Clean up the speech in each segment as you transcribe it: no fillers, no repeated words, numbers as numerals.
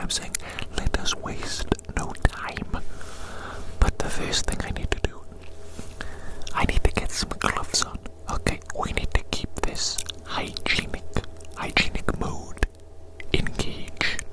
I'm saying let us waste no time. But the first thing I need to do, I need to get some gloves on. Okay, we need to keep this hygienic mode engaged.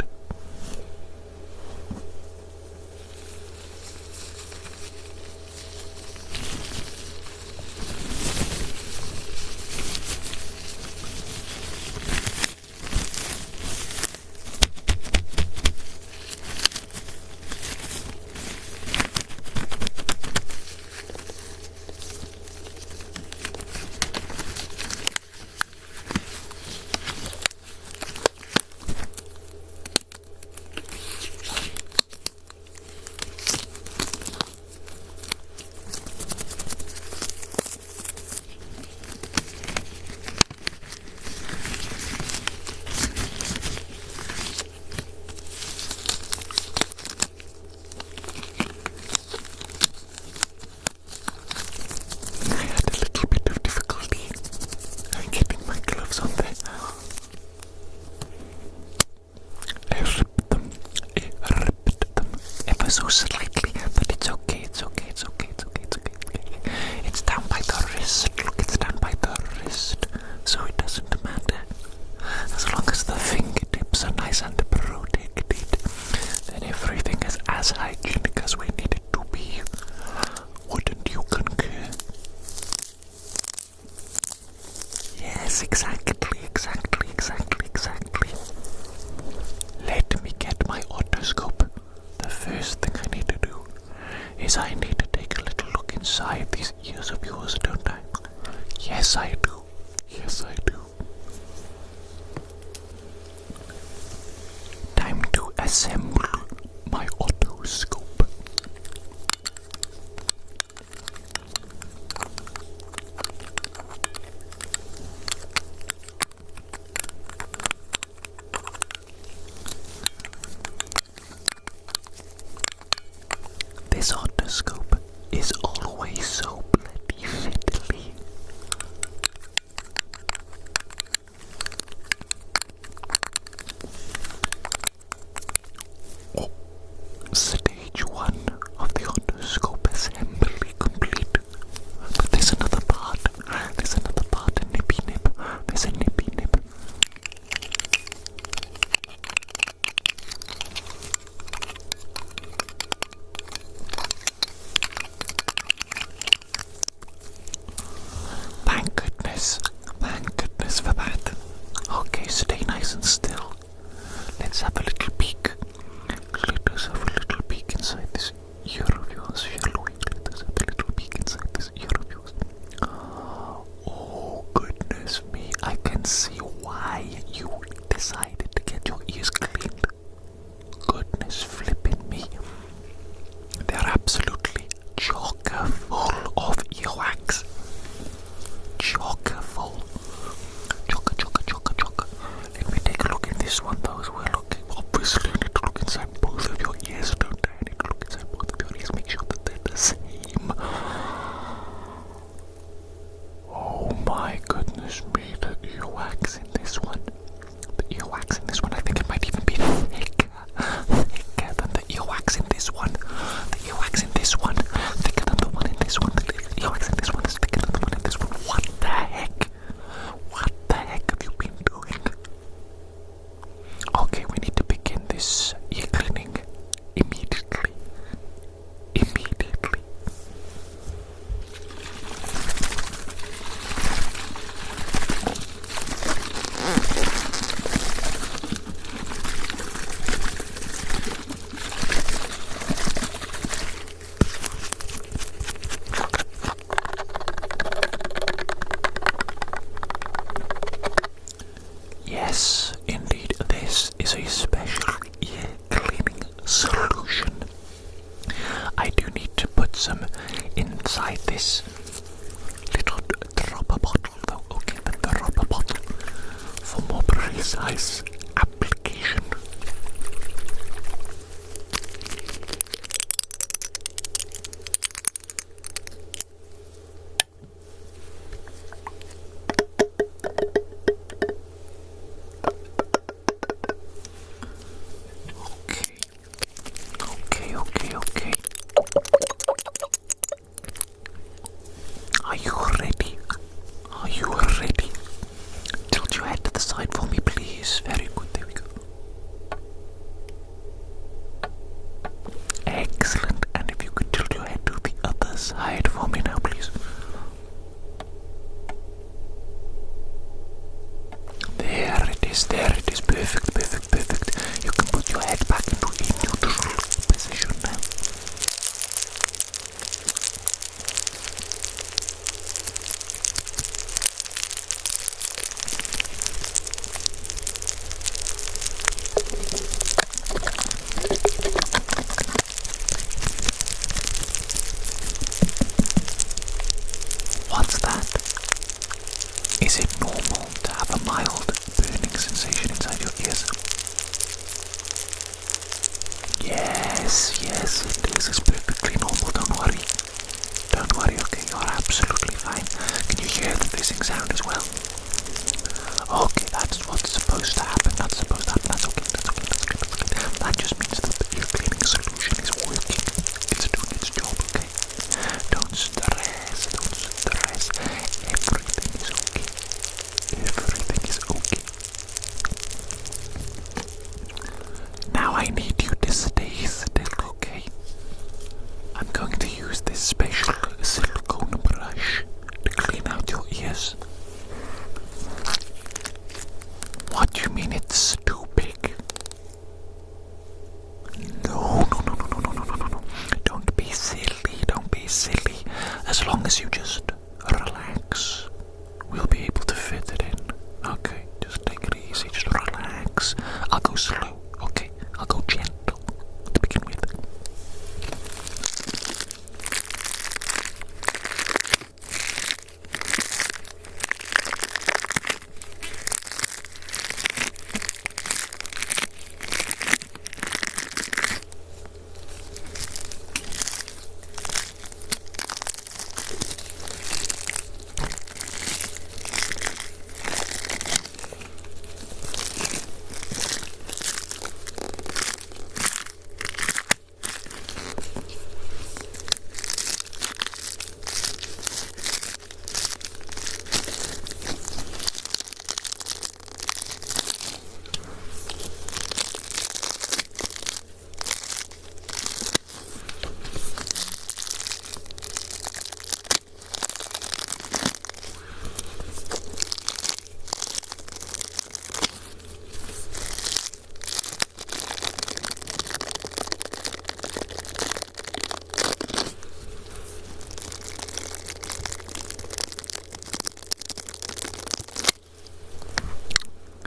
So slightly, but it's okay. It's down by the wrist. Look, it's down by the wrist, so it doesn't matter. As long as the fingertips are nice and protected, then everything is as hygienic as we need it to be. Wouldn't you concur? Yes, exactly. Let me get my otoscope. The first thing I need to do is I need to take a little look inside these ears of yours, don't I? Yes, I do. Time to assemble my otoscope. This otoscope is always so bloody fiddly. Oh, stage 1 of the otoscope assembly complete. But there's another part, a nippy nip. There's a nippy nip. Thank goodness for that. Okay, stay nice and still. Let's have a little peek. Let us have a little peek inside this ear of yours, shall we? Let us have a little peek inside this ear of yours. Oh, goodness me. I can see why you decided to get your ears cleaned. Goodness flipping me. They're absolutely chocker full of earwax. Chocker full. Chocker. Let me take a look in this one though as well. Okay, obviously I need to look inside both of your ears, don't I? I need to look inside both of your ears, make sure that they're the same. Oh my goodness me, the earwax in this one. I think it might even be thicker than the earwax in this one. The earwax in this one, thicker than the one in this one. The earwax in this one is thicker than the one in this one. What the heck? What the heck have you been doing? Okay, we need to begin this ear cleaning immediately. Yes, indeed, this is a special ear cleaning solution. I do need to put some inside this little dropper bottle though. Okay, the dropper bottle for more precise application. Yes, it is. It's perfectly normal. Don't worry. Don't worry, okay? You're absolutely fine. Can you hear the hissing sound as well? Okay, that's what's supposed to happen. That's supposed to happen. That's okay. That just means that the ear cleaning solution is working. It's doing its job, okay? Don't stress. Everything is okay. Everything is okay. Now I need you to stay still, okay? I'm going to use this special silicone brush to clean out your ears. What do you mean it's too big? No. Don't be silly. As long as you just relax, we'll be able to fit it in. Okay, just take it easy, just relax. I'll go slow, okay? I'll go gentle to begin with.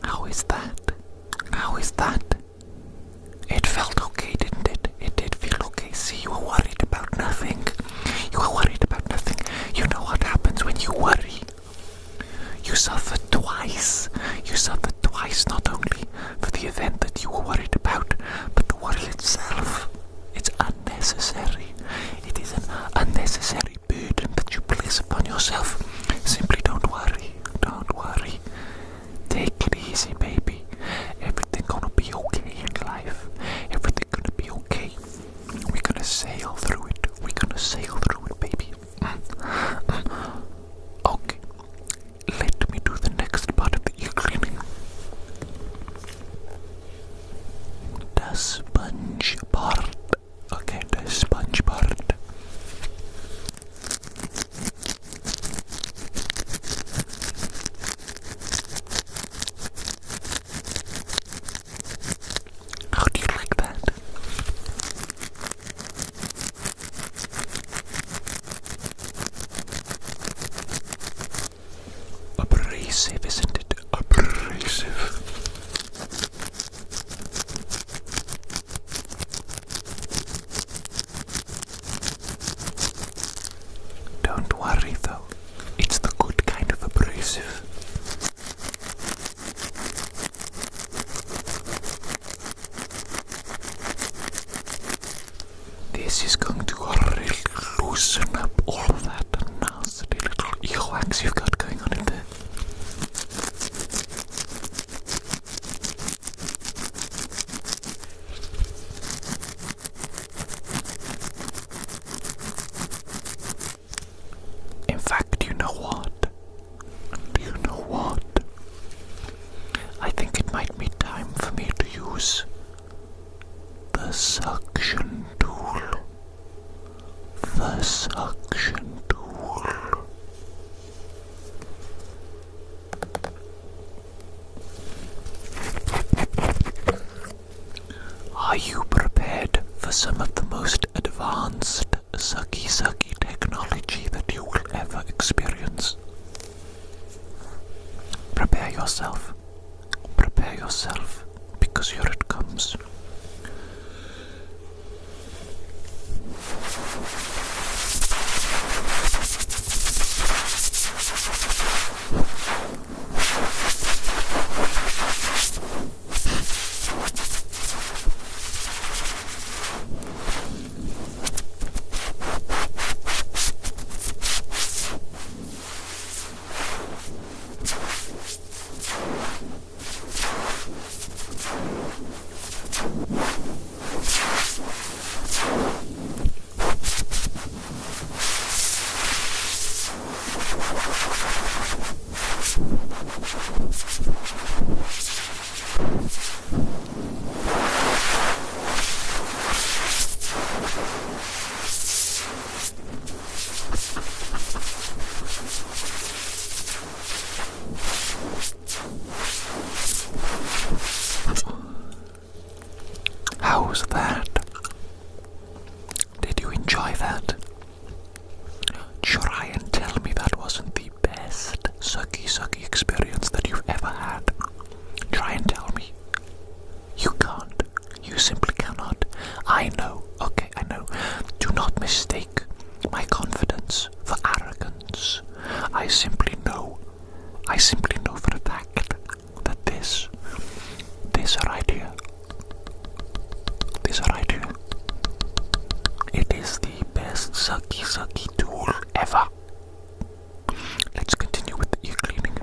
How is that? It felt okay, didn't it? It did feel okay. See, you were worried about nothing. You know what happens when you worry? You suffer twice. Not only for the event that you were worried about, but the worry itself. It's unnecessary. It is an unnecessary burden that you place upon yourself. Simply don't worry. Take it easy, baby. Everything gonna be okay in life. Everything gonna be okay. We're gonna sail through it. Baby. Okay. Let me do the next part of the ear cleaning. The sponge part. Okay, the sponge part. How do you like that? Abrasive, isn't it? Abrasive. Don't worry though, it's the good kind of abrasive. This is going to really loosen up all of that nasty little earwax you've got going on in there. In fact, you know what? I think it might be time for me to use the suction tool. Are you prepared for some of the most advanced sucky technology that you will ever experience? Prepare yourself, because here it comes. was that? Did you enjoy that? Try and tell me that wasn't the best sucky experience that you've ever had. Try and tell me. You can't. You simply cannot. I know. Okay, I know. Do not mistake my confidence for arrogance. I simply know for a fact that this right here, it is the best sucky tool ever. Let's continue with the ear cleaning.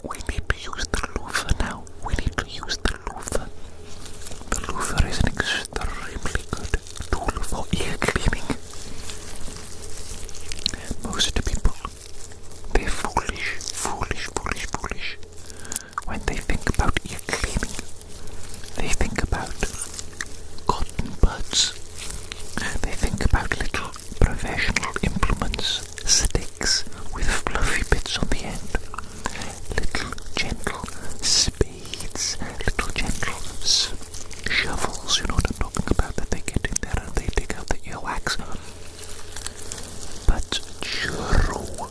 We need to use the loofah now. The loofah is an extremely good tool for ear cleaning. Most people, they're foolish when they think about ear cleaning. They think about cotton buds. They think about little professional implements, sticks with fluffy bits on the end, little gentle spades, little gentle shovels, you know what I'm talking about, that they get in there and they dig out the earwax. But true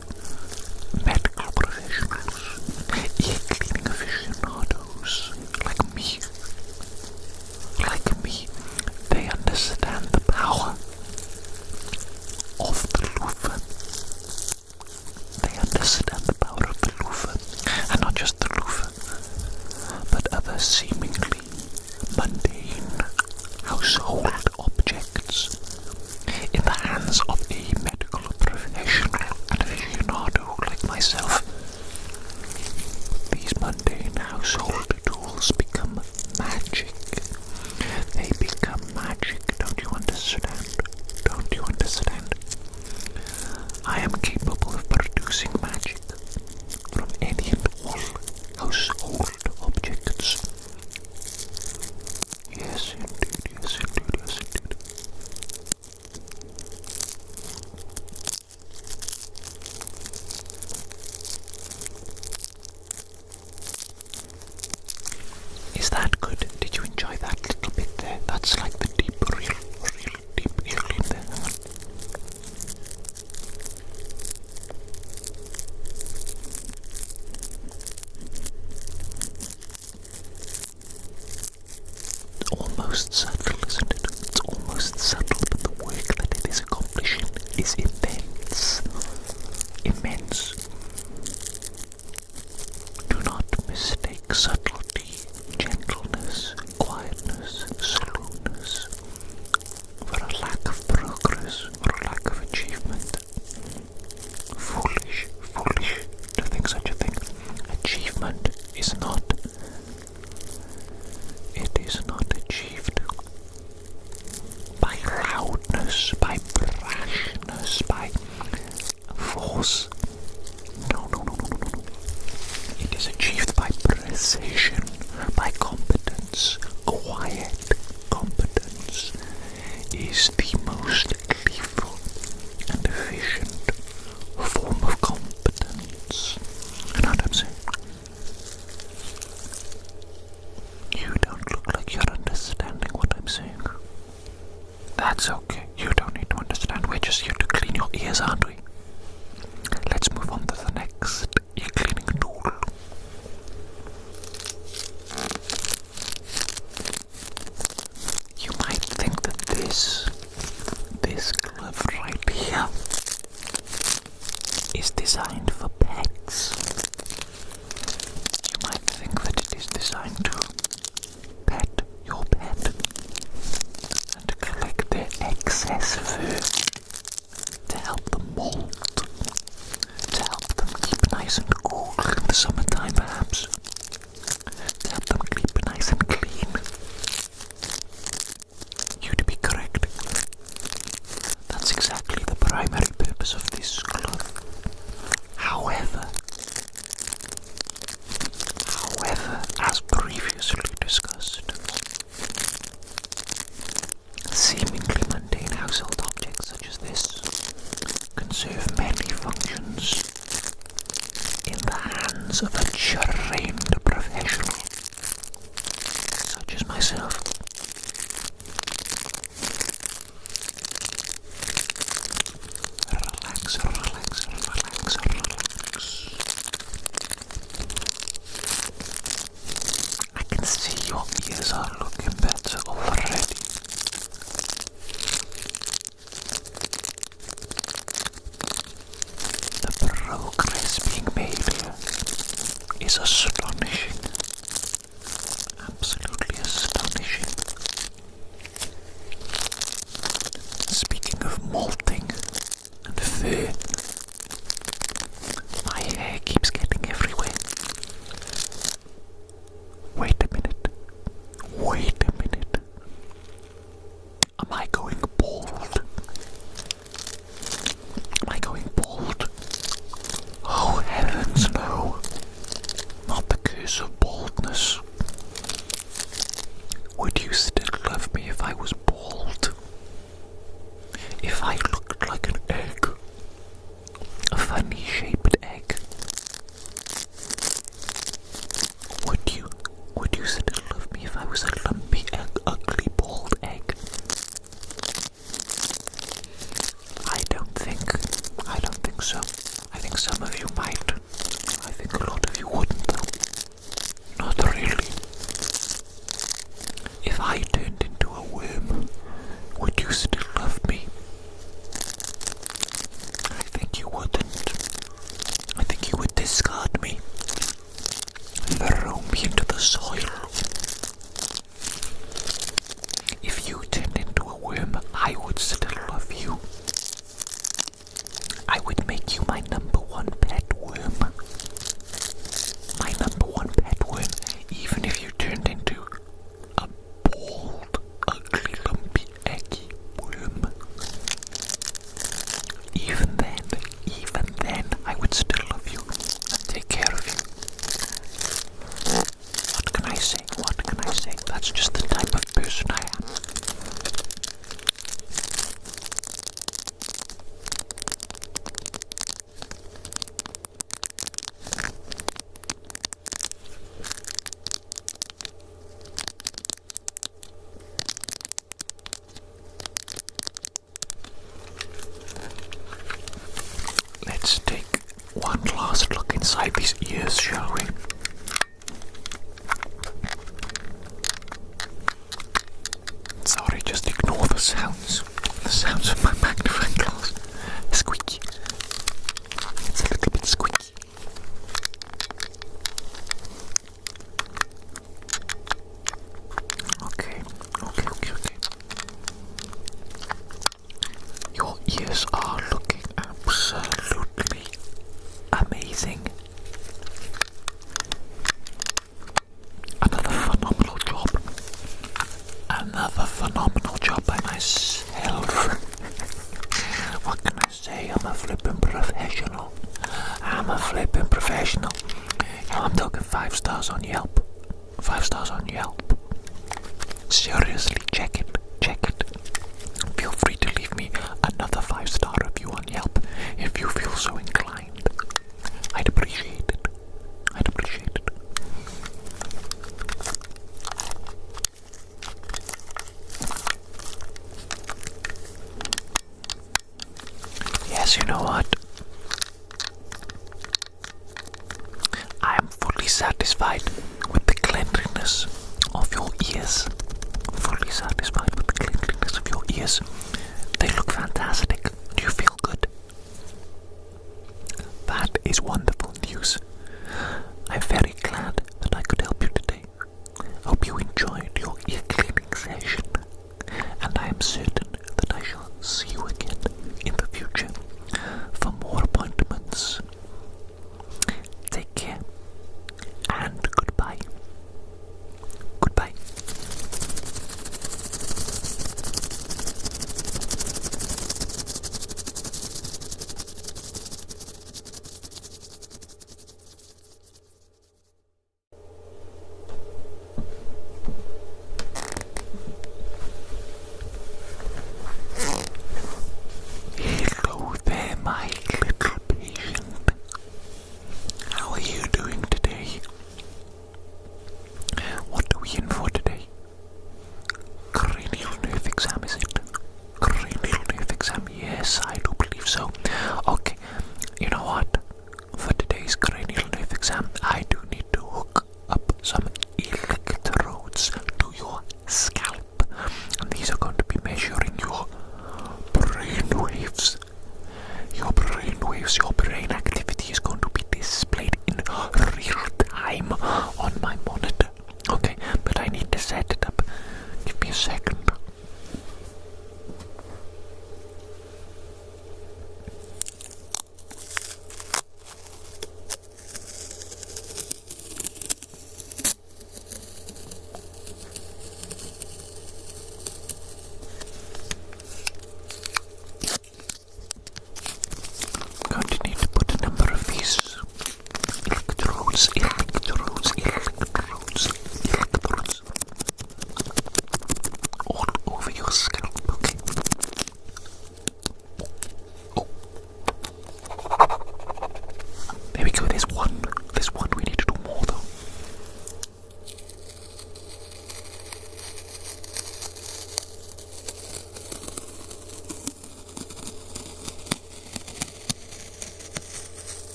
medical professionals, ear cleaning aficionados like me, they understand the power of the loofah. They understand the power of the loofah, and not just the loofah, but other seemingly mundane household objects in the hands of a medical professional and aficionado like myself. These mundane household tools become magic. They become magic, don't you understand? Don't you understand? I am capable of producing magic from any and all household objects. Yes, indeed, yes, indeed, yes, indeed. Is that good? Did you enjoy that little bit there? That's like the deep, real deep ear clean there. It's almost subtle, isn't it? It's almost subtle, but the work that it is accomplishing is immense. Immense. Do not mistake subtlety, gentleness, quietness, slowness for a lack of progress or a lack of achievement. Foolish to think such a thing. Achievement is not achieved by loudness, by brashness, by force. No. It is achieved by precision, by competence. Quiet competence is the most lethal and efficient form of competence. You know what I'm saying? You don't look like you're understanding what I'm saying. That's okay. You don't need to understand. We're just here to clean your ears, aren't we? Let's move on to the next ear cleaning tool. You might think that this glove right here is designed for pets. You might think that it is designed to pet your pet and collect their excess fur to help them mold ears are looking better already. The progress being made here is astonishing. Absolutely astonishing. Speaking of molting and fur, my hair keeps getting everywhere. Wait a minute. Am I going bald? Oh heavens no. Not the curse of baldness. Would you still love me if I was bald? If I looked like an egg? A funny shaped egg? Would you still love me if I was a lumpy, ugly, bald egg? I don't think so. I think some of you might. I think a lot of you wouldn't though. Not really. If I turned into a worm, would you still love me? I think you wouldn't. I think you would discard me. Throw me into the soil. If you turned into a worm, I would still love you. I would make you my number one pet worm. My number one pet worm, even if you turned into a bald, ugly, lumpy, eggy worm. Even then, I would still love you and take care of you. What can I say? That's just the type of person I am. Let's take one last look inside these ears, shall we? Sorry, just ignore the sounds. The sounds of my magnifying glass. Squeaky. It's a little bit squeaky. Okay. Your ears are looking absolutely amazing. Another phenomenal job by myself. What can I say? I'm a flipping professional. I'm talking 5 stars on Yelp. 5 stars on Yelp. Seriously, check it. Feel free to leave me another 5-star review on Yelp if you feel so inclined. I'd appreciate it. Yes, you know what? I am fully satisfied with the cleanliness of your ears. They look fantastic. Do you feel good? That is wonderful news. I'm very glad that I could help you today. Hope you enjoyed your ear cleaning session, and I am certain that I shall see you again in the future for more appointments. Take care, and goodbye. Hello there, my little patient. How are you doing today? What are we in for today? Cranial nerve exam, is it? Cranial nerve exam, yes, I do believe so. Okay, you know what? For today's cranial nerve exam, I do need to hook up some electrodes to your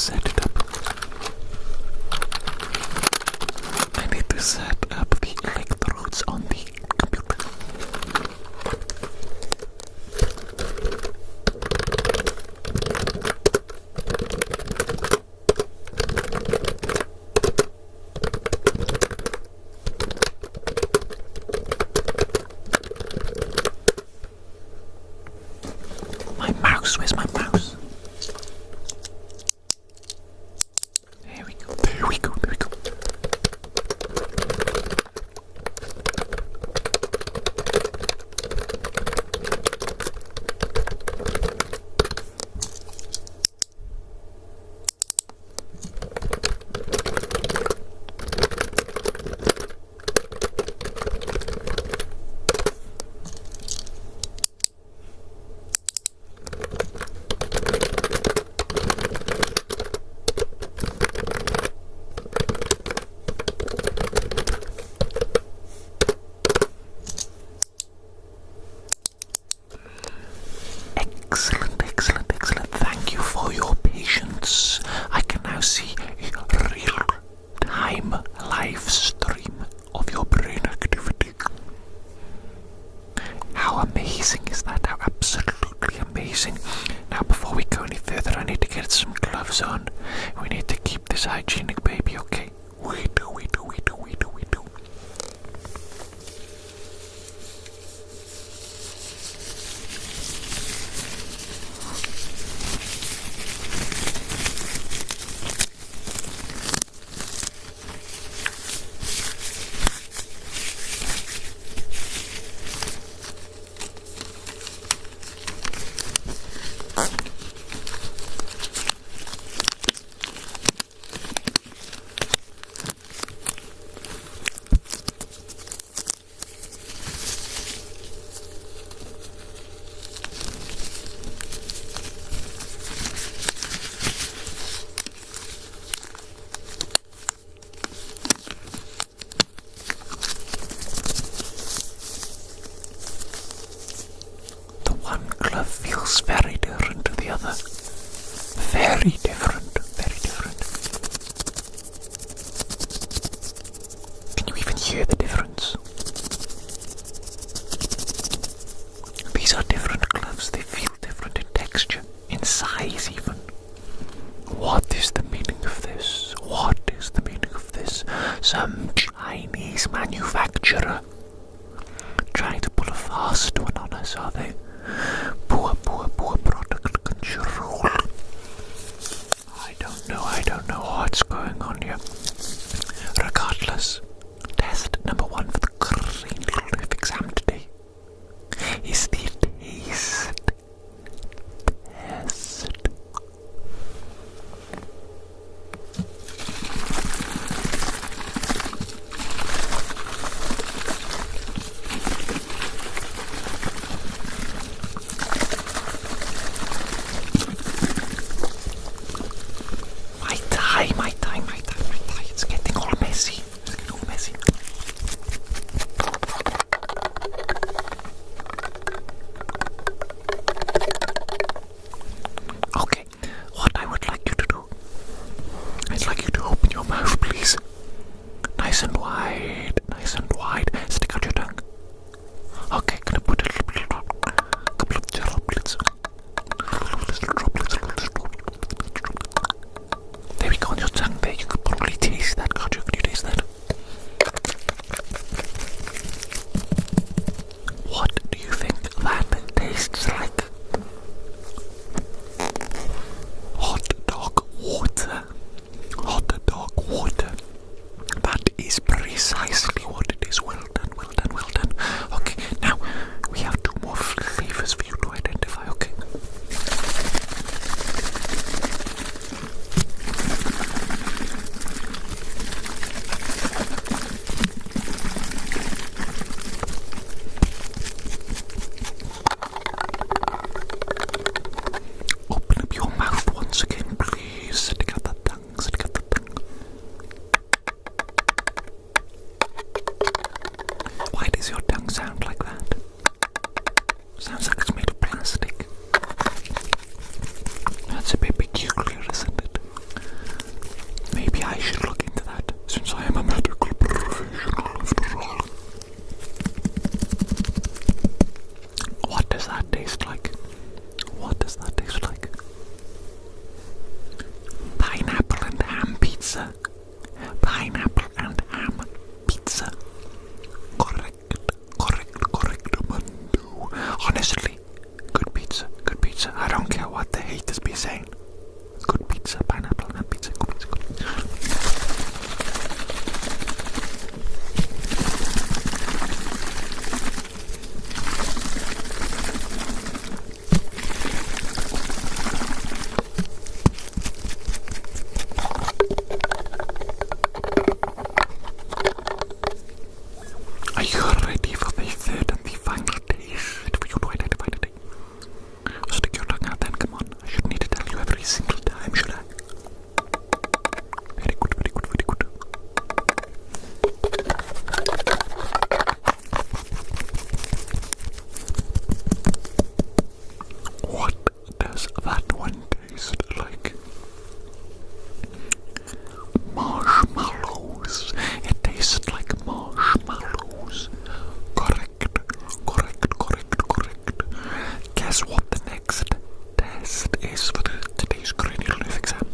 set it up. I need to set up the electrodes on the computer. My mouse, where's my mouse? There we go, there we go, there we go. Excellent, excellent, excellent. Thank you for your patience. I can now see a real-time live stream of your brain activity. How amazing is that? How absolutely amazing. Now, before we go any further, I need to get some gloves on. We need to keep this hygienic, baby, okay? We do. One glove feels very different to the other. Very different, very different. Can you even hear the difference? These are different gloves. They feel different in texture, in size even. What is the meaning of this? What is the meaning of this? Some Chinese manufacturer trying to pull a fast one on us, are they? Poor product control. I don't know what's going on here. Regardless, test number 1 for the cranial exam today is the taste test. My time. pizza. Pineapple and ham pizza. Correct, Mundo. Honestly, good pizza. I don't care what the haters be saying. Good pizza, pineapple and ham pizza. Good pizza. Are you ready for the third and the final taste for you to identify today? Stick your tongue out then, come on. I shouldn't need to tell you every single time, should I? Very good. What does that one taste like? Marshmallows. It tastes like marshmallows. Correct. Guess what the next test is for today's cranial nerve exam?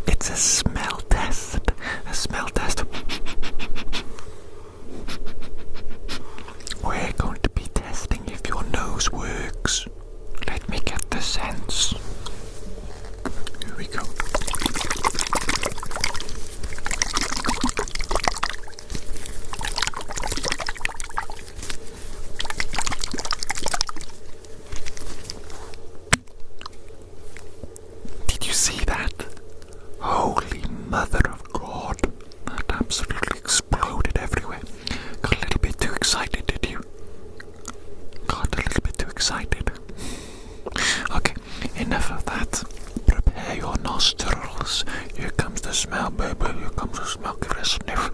It's a smell test. We're going to be testing if your nose works. Let me get the sense. Here we go. Did you see that? Holy Mother of God. That absolutely exploded everywhere. Got a little bit too excited, did you? Got a little bit too excited. Okay, enough of that. Prepare your nostrils. Here comes the smell, baby. Here comes the smell. Give it a sniff.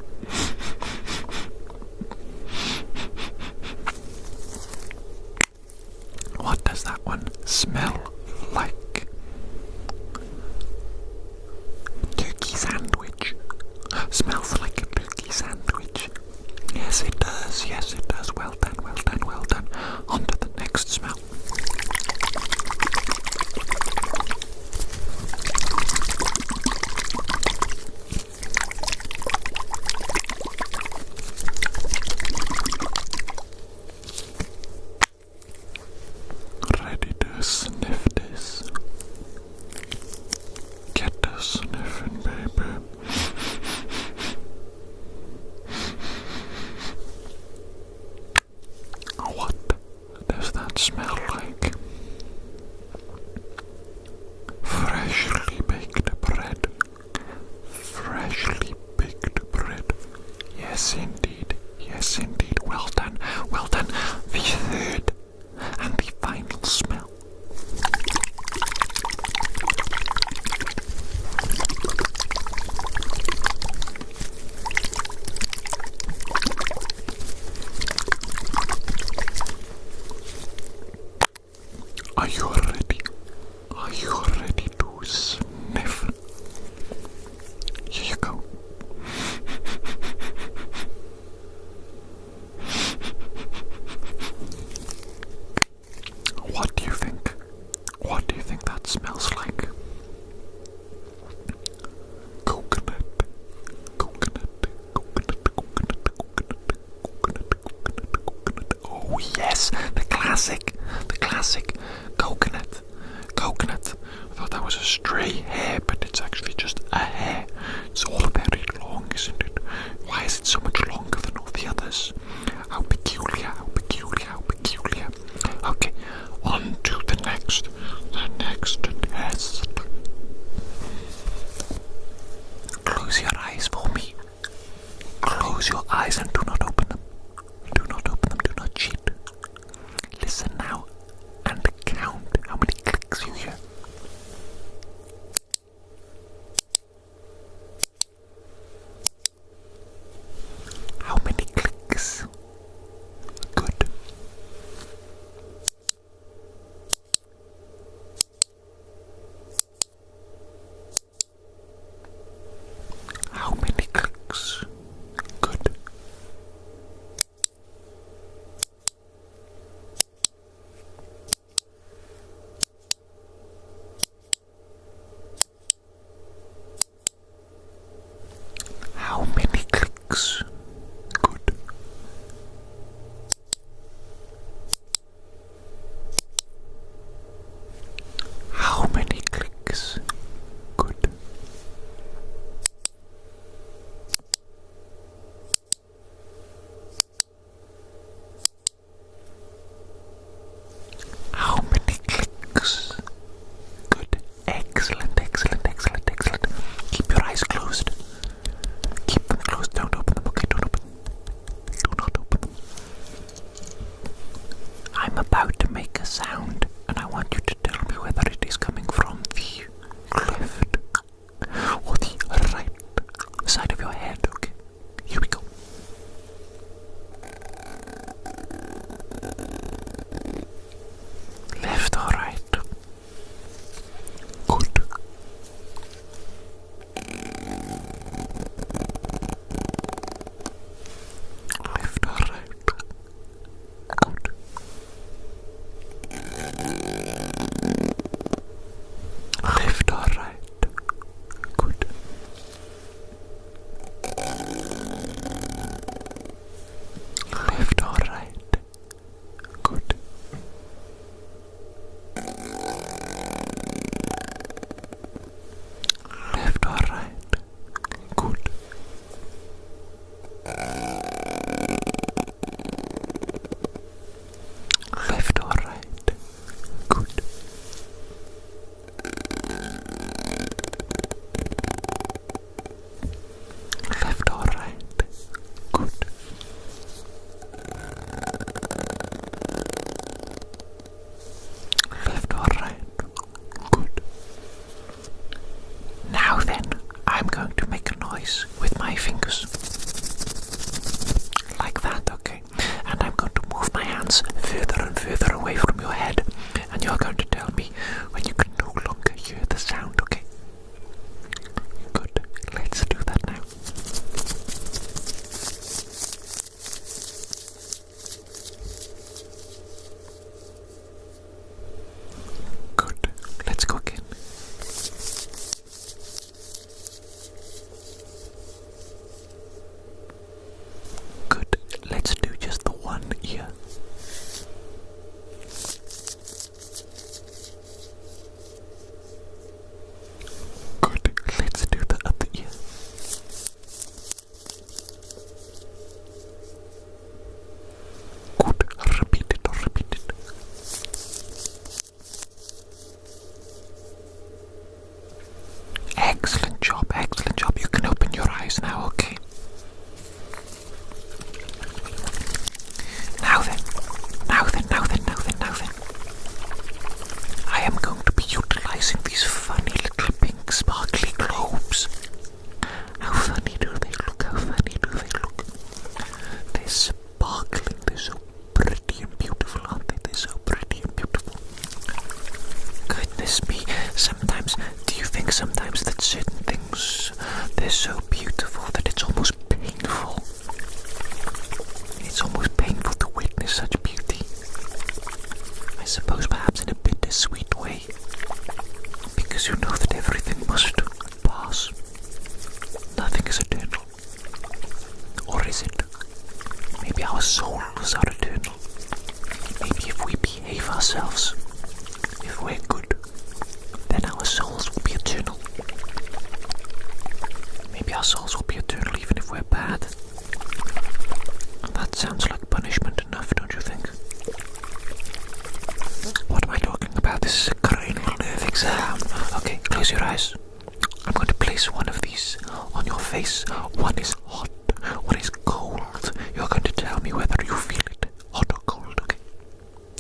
What does that one smell like? Turkey sandwich. Smells like a turkey sandwich. Yes, it does. Well done. On to the next smell. Ready to sniff this? Get to sniffing, baby. What does that smell like? Freshly baked bread. Yes, indeed. Well done. The third and the final smell. Are you ready? To sniff? Here you go. What do you think? What do you think that smells like? Coconut. Oh yes, the classic coconut. I thought that was a stray hair, but it's actually just a hair. It's all very long, isn't it? Why is it so much longer than all the others? How peculiar. Okay, on to the next test. Close your eyes for me. Close your eyes and do not open them. Do not cheat. Listen now and count how many clicks you hear. fingers. Like that, okay? And I'm going to move my hands further and further away from your head, and you're going to tell me when you can no longer hear the sound, okay? Good. Let's do that now. Good. Let's go again. Good. Let's do just the one ear. Good. Let's do the other ear. Good. Repeat it or repeat it. Excellent job, excellent job. You can open your eyes now, okay? Now then. I am going to be utilizing these funny little pink sparkly globes. How funny do they look? How funny do they look? They're sparkling, they're so pretty and beautiful, aren't they? They're so pretty and beautiful. Goodness me, sometimes, do you think sometimes that certain things, they're so beautiful that it's almost painful? It's almost painful to witness such beauty. I suppose perhaps in a bittersweet way, because you know that everything must pass. Nothing is eternal. Or is it? Maybe our souls are eternal. Maybe if we behave ourselves, if we're good, then our souls will be eternal. Maybe our souls will be eternal even if we're bad. That sounds like punishment enough, don't you think? What am I talking about? This is a cranial nerve exam. Okay, close your eyes. I'm going to place one of these on your face. One is hot, one is cold. You're going to tell me whether you feel it hot or cold, okay?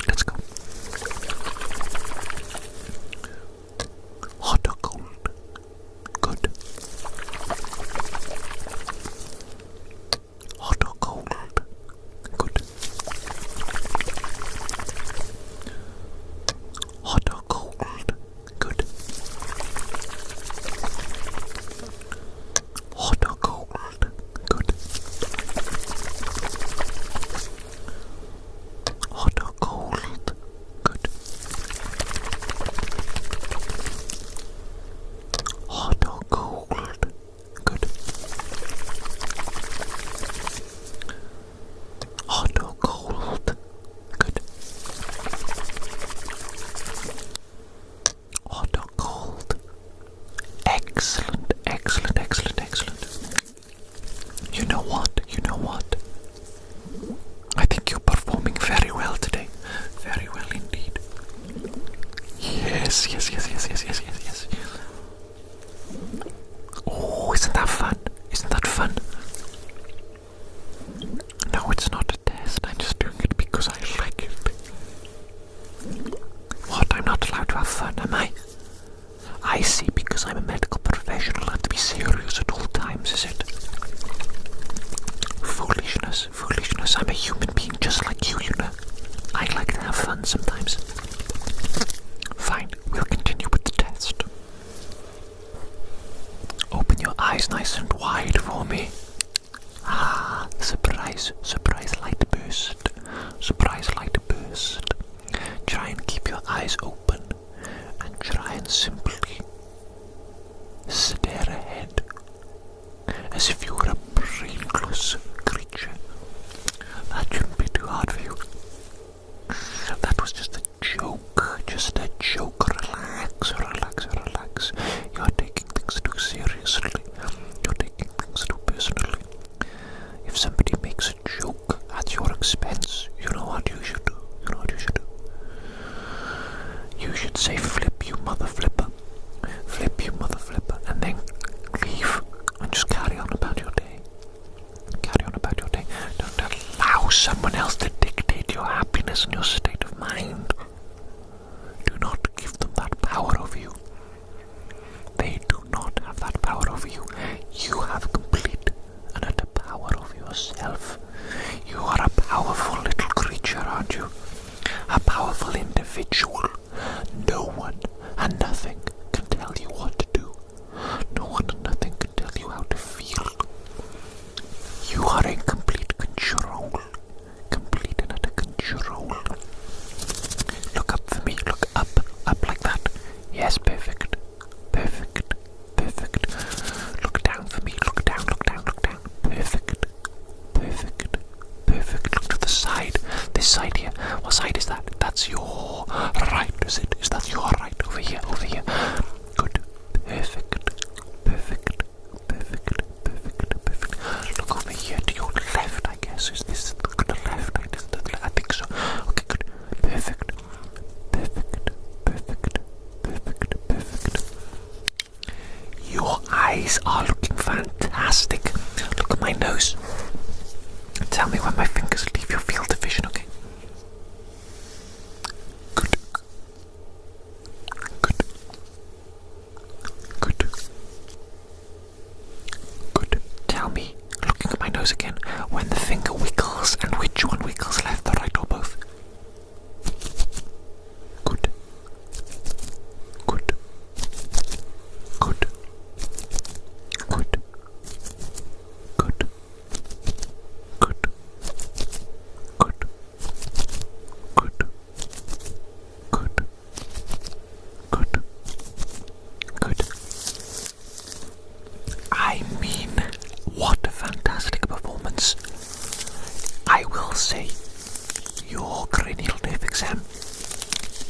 Let's go. Hot or cold? Good. Hot or cold? Good. Hot or cold? Good. Hot or cold? Good. Hot or cold? Good. Hot or cold? Good. Hot or cold? Good. Hot or cold? Excellent, excellent, excellent, excellent. You know what? I think you're performing very well today. Very well indeed. Yes. Oh, isn't that fun? Isn't that fun? No, it's not a test. I'm just doing it because I like it. What? I'm not allowed to have fun, am I? I see, because I'm a medical professional, I have to be serious at all times, is it? Foolishness. I'm a human being just like you know. I like to have fun sometimes. Fine, we'll continue with the test. Open your eyes nice and wide for me. Ah, surprise light burst. Surprise light burst. Try and keep your eyes open and try and simply stare ahead as if you were a brainless creature. That shouldn't be too hard for you. That was just a joke. Relax. You're taking things too seriously. You're taking things too personally. If somebody makes a joke at your expense, you know what you should do. You should say, flip, you mother flipper. Flip, you mother flipper. And then leave and just carry on about your day. Don't allow someone else to dictate your happiness and your state of mind. Do not give them that power over you. They do not have that power over you. eyes are looking fantastic. Look at my nose. Tell me when my fingers leave your field of vision, okay? Good. Good. Good. Good. Tell me, looking at my nose again, when the finger wiggles and which one wiggles, left or right or both. Good. Good. Good. Good. Good. Good. Good. Good. Good. Good. Good. I mean, what a fantastic performance. I will say, your cranial nerve exam,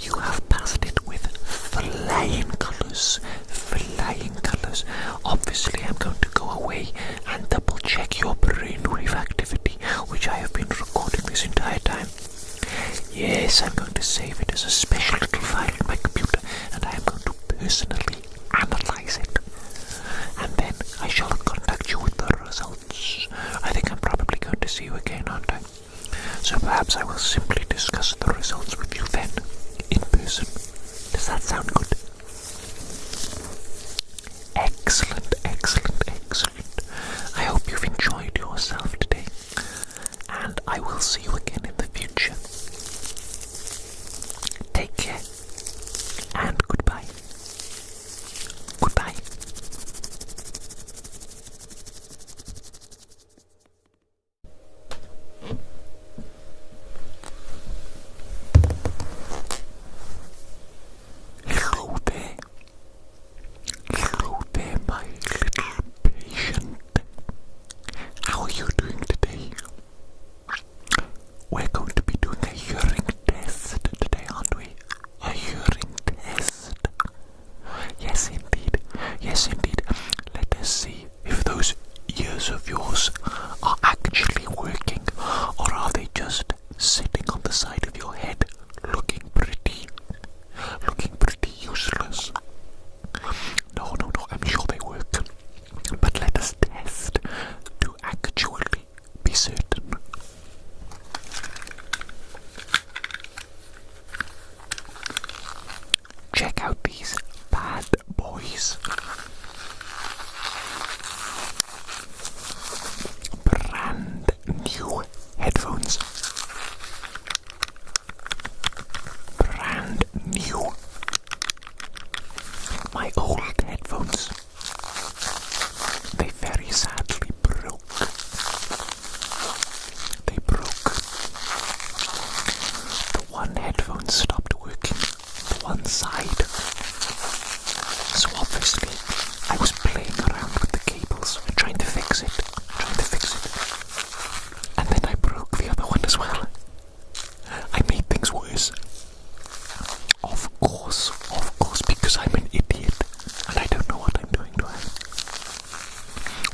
you have passed it with flying colours. Flying colours. Obviously, I'm going to go away and double check your brainwave activity, which I have been recording this entire time. Yes, I'm going to save it as a special little file in my computer, and I am going to personally analyse it. And then I shall contact you with the results. I think I'm probably going to see you again, aren't I? So perhaps I will simply discuss the results with you then, in person. Does that sound good? Excellent, excellent, excellent. I hope you've enjoyed yourself today, and I will see you again in the future. Take care, and goodbye. Goodbye. Hello there. Hello there, my little patient. How are you doing today? We're going to be doing a hearing test today, aren't we? A hearing test. Yes, indeed. Yes, indeed. Let us see if those ears of yours are actually working, or are they just sitting on the side of your head, looking pretty useless. No, I'm sure they work. But let us test to actually be certain. Check out these bad boys. Brand new headphones. Brand new. My old headphones. They very sadly broke. They broke. The one headphone stopped working. One side. So obviously I was playing around with the cables, trying to fix it. And then I broke the other one as well. I made things worse. Of course, because I'm an idiot and I don't know what I'm doing, do I?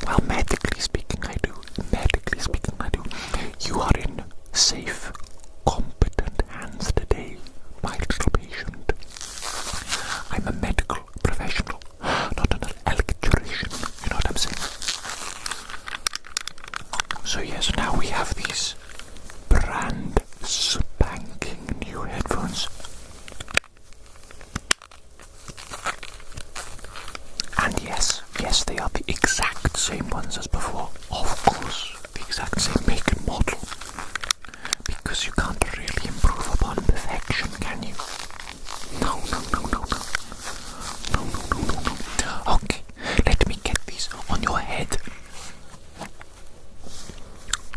Well, medically speaking I do. You are in safe, competent hands today, my little patient. I'm a medical professional, not an electrician, you know what I'm saying? So yes, now we have these brand spanking new headphones. And yes, they are the exact same ones as before. Of course, the exact same make and model. Because you can't really improve upon perfection, can you? No. Okay, let me get these on your head.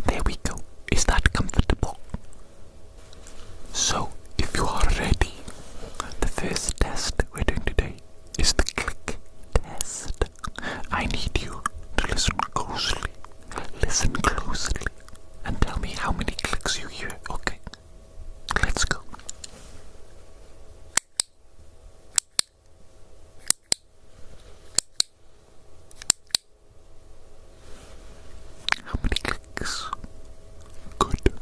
There we go. Is that comfortable? So, if you are ready, the first test we're doing today is the click test. I need you to listen closely. Listen closely and tell me how many clicks you hear, okay? Let's go. How many clicks? Good.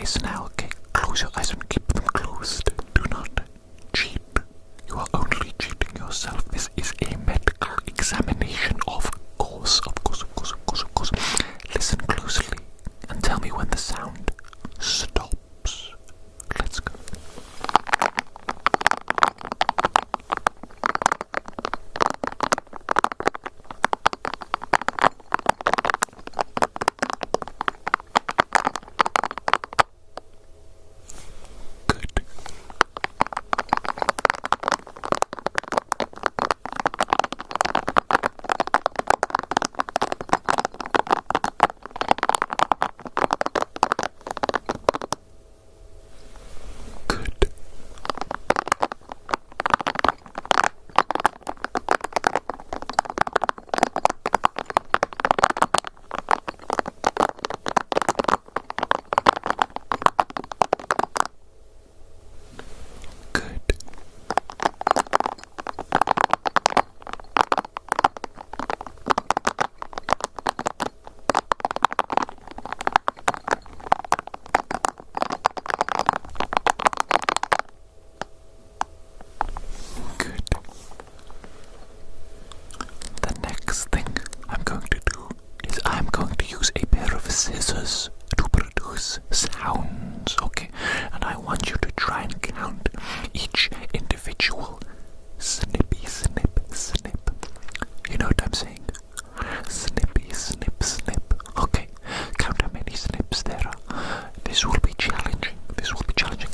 eyes now, okay? Close your eyes and keep them closed. Do not cheat. You are only cheating yourself. This is a medical examination, of course. Listen closely and tell me when the sound stops. Let's go. Scissors to produce sounds, okay? And I want you to try and count each individual snippy snip snip. You know what I'm saying? Snippy snip snip. Okay, count how many snips there are. This will be challenging.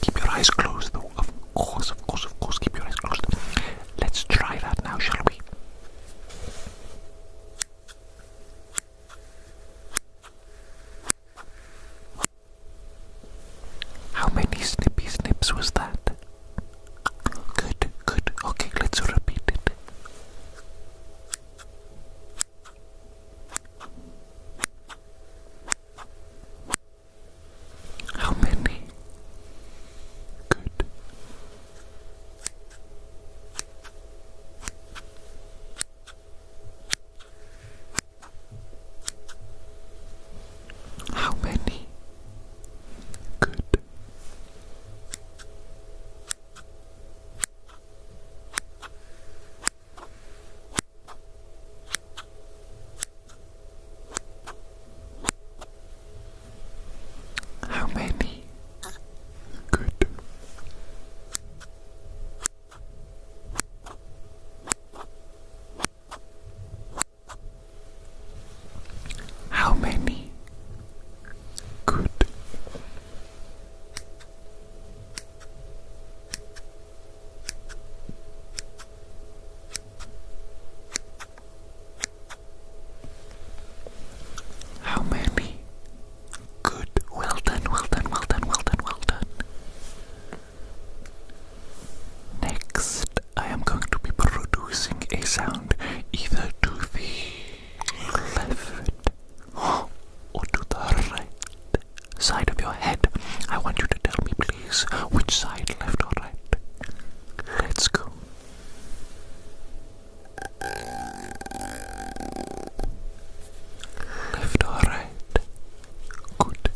Keep your eyes closed though. Of course, keep your eyes closed. Let's try that now, shall we? How many snippy snips was that? Good. Okay, let's repeat it. How many? Good. How many? Good. How many? Good. How many? Good. How many? Good. Well done. Next, I am going to be producing a sound either to the left or to the right side of your head. I want you to tell me, please, which side, left or right. Let's go. Left or right. Good.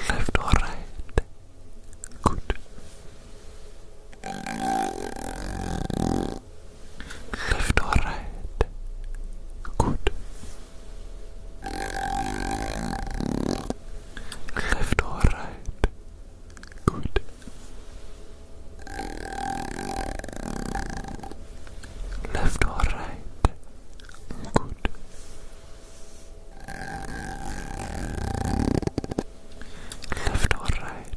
Left or right. Good. Left or right. Good. Left or right. Good. Left or right. Good. Left or right.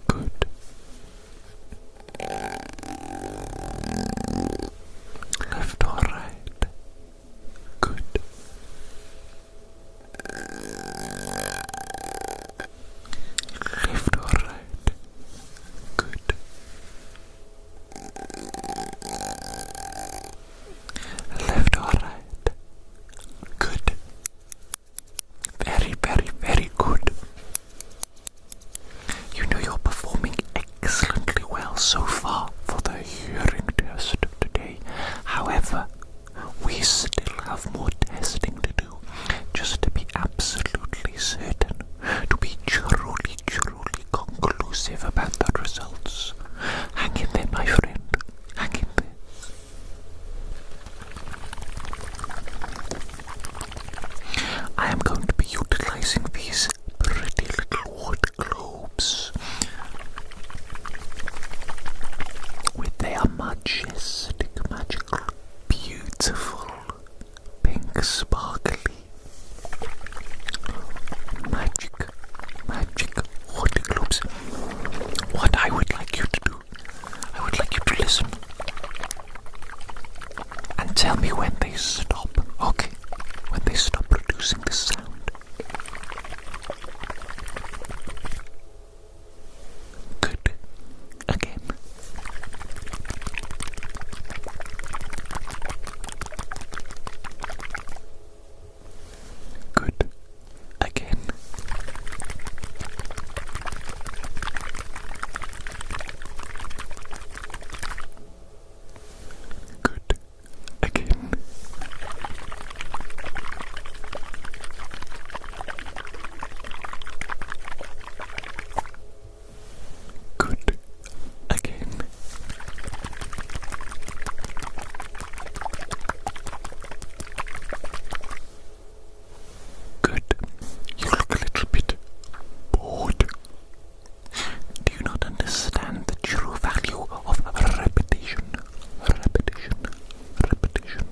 Good. Left or right. Good. Left or right. Good. Left or right. Good. Very good. You know, you're performing excellently well so far for the hearing test today. However, we still have more testing to do. Just I am going to be utilizing these pretty little wood globes with their majestic, magical, beautiful, pink, sparkly, magic wood globes. What I would like you to do, I would like you to listen and tell me when they stop, okay? When they stop producing this sound. Good. Again. Good. Again. Good. Again. Good. Again. Good. You look a little bit bored. Do you not understand the true value of repetition? Repetition. Repetition.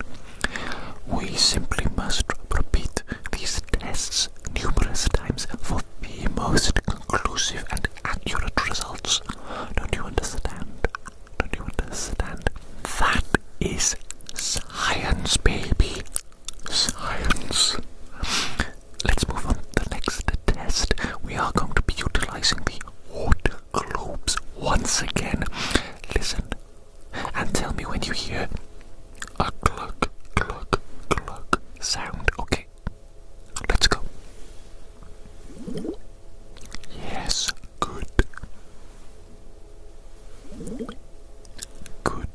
We simply must repeat these tests numerous times for the most conclusive and accurate results. Don't you understand? Don't you understand? That is science, baby. Science. Let's move on to the next test. We are going to be utilizing the water globes once again. Listen and tell me when you hear a glug, glug, glug sound. Okay, let's go. Yes, good. Good. Good.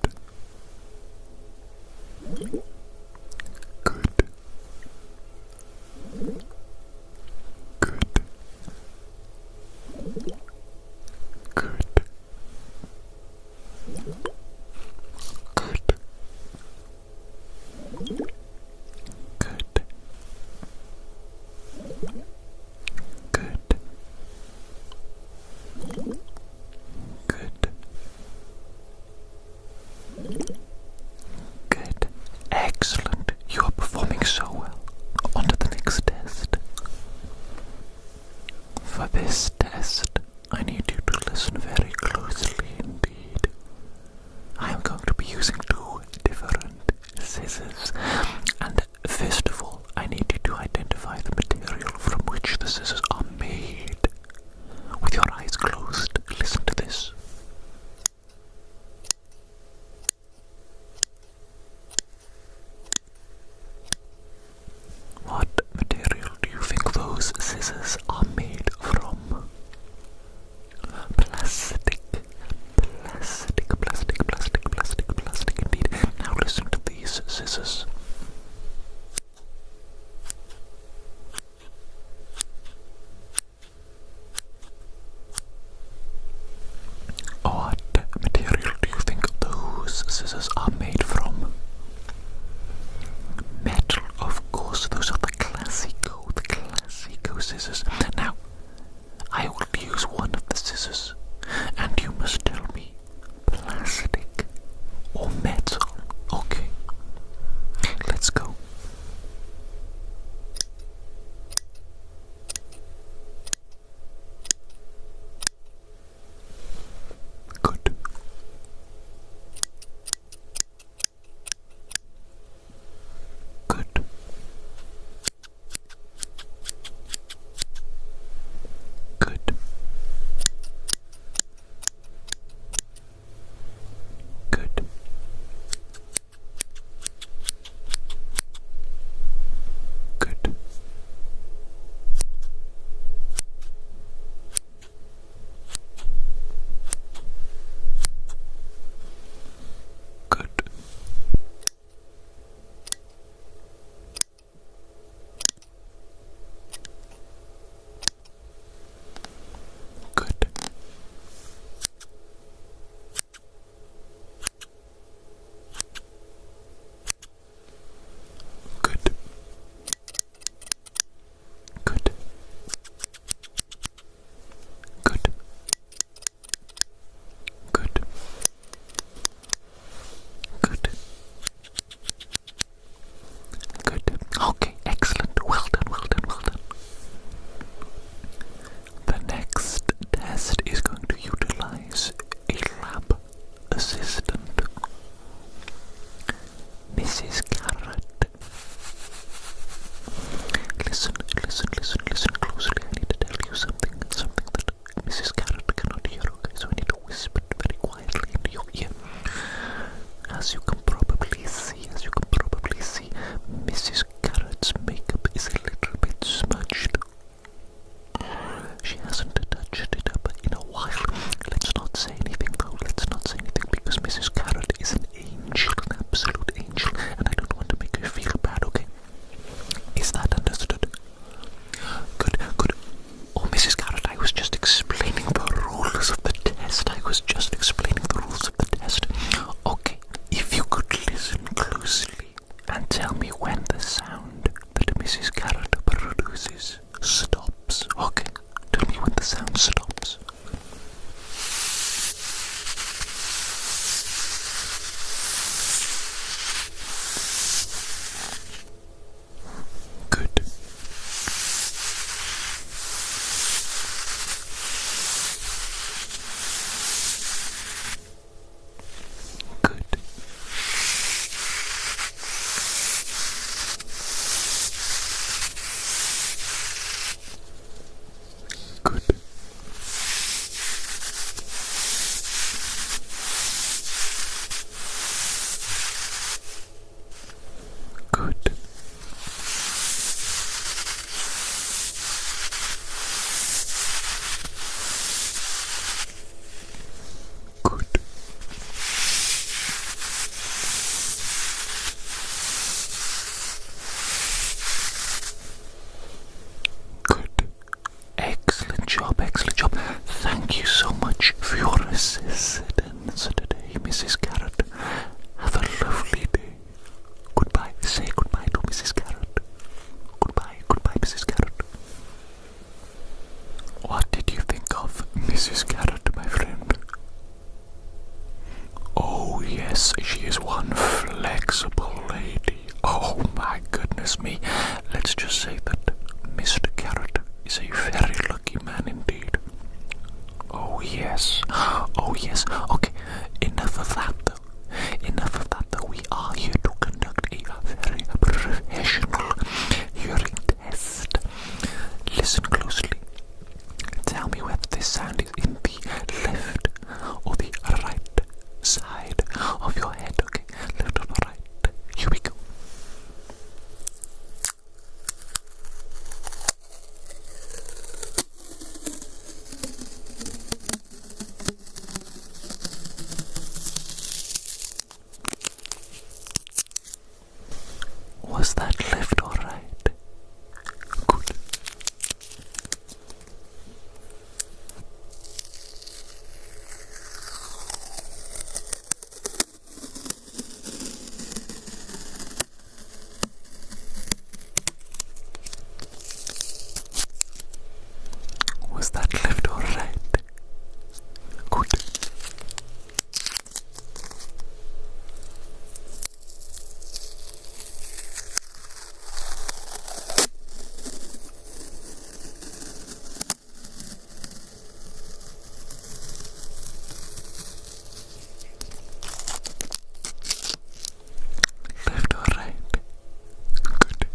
Good. Good. Good. Good. Good. Good. Good. Good. Excellent. You are performing so well. On to the next test. For this test, I need you to listen very closely indeed. I am going to be using two different scissors, and first of all, I need you to identify the material from which the scissors are made. With your eyes closed, listen to this. What material do you think those scissors are made from? Plastic. Plastic, plastic, plastic, plastic, plastic indeed. Now listen to these scissors. Mrs. Carrot. Listen closely. I need to tell you something that Mrs. Carrot cannot hear, okay? So I need to whisper very quietly into your ear. As you can probably see, Mrs. Carrot's makeup is a little bit smudged. She hasn't touched it up in a while. Let's not say anything though, because Mrs. Carrot is an angel, an absolute angel, and I don't want to make her feel bad, okay? Is that understood? Good. Oh, Mrs. Carrot, I was just explaining the rules of the test. Okay, if you could listen closely and tell me when the sound that Mrs. Carrot produces stops. Okay, tell me when the sound stops. Good. Good. Good. Good. Good. Good. Excellent job. Thank you so much for your assistance today, Mrs. Carrot. Have a lovely day. Goodbye. Say goodbye to Mrs. Carrot. Goodbye, Mrs. Carrot. What did you think of Mrs. Carrot, my friend? Oh yes, she is one flexible lady. Oh my goodness me. Let's just say that Mr. Carrot is a very lucky man indeed. Oh yes. Okay, enough of that though. We are here to conduct a very professional hearing test. Listen closely. Tell me whether this sound is in the left or the right side of your head, okay? Left or right. Here we go. Was that left or right? Good. Was that left or right? Good. Left or right? Good.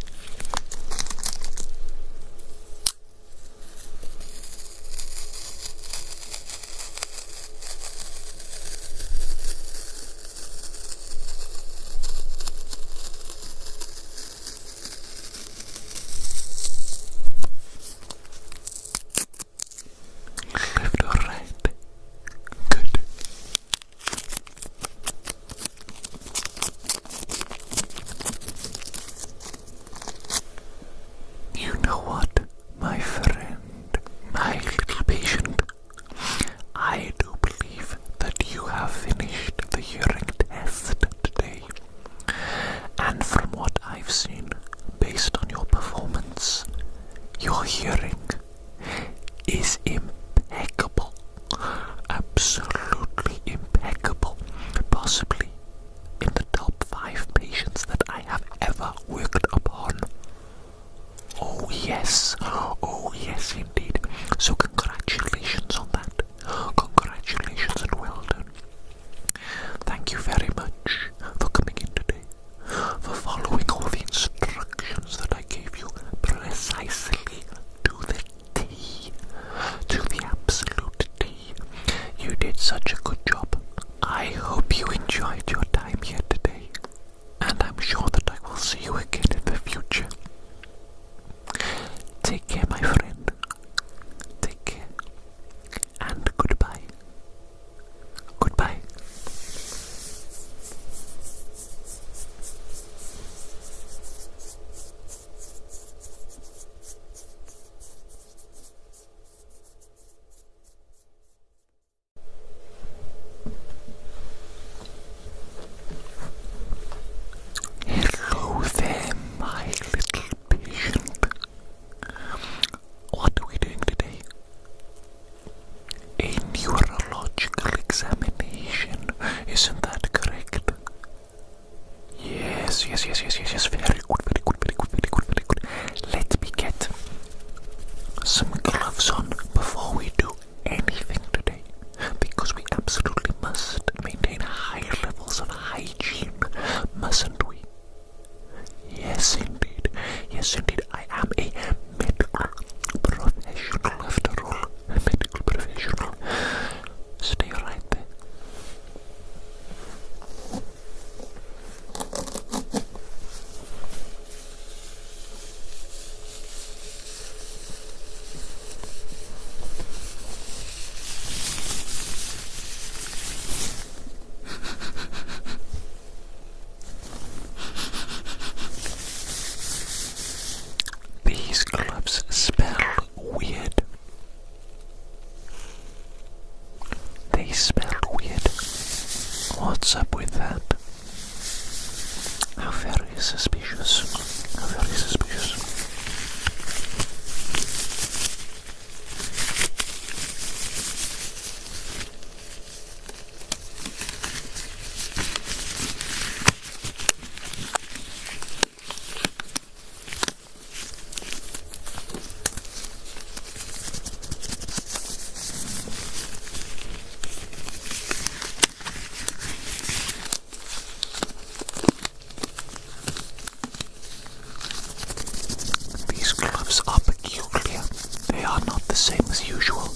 Left or right? Good. You know what, my friend, my little patient? I do believe that you have finished the hearing test today. And from what I've seen, based on your performance, your hearing is impeccable. Absolutely impeccable. Possibly in the top 5 patients that I have ever worked upon. Oh yes indeed. So congratulations on that. Congratulations and well done. Thank you very much for coming in today, Yes. Very good. Let me get some gloves on before we do anything today, because we absolutely must maintain high levels of hygiene, mustn't we? Yes, indeed. I am a medical professional, after all. A medical professional. Stay right there. These gloves smell weird. They smell weird. What's up with that? How very suspicious. These gloves are peculiar. They are not the same as usual.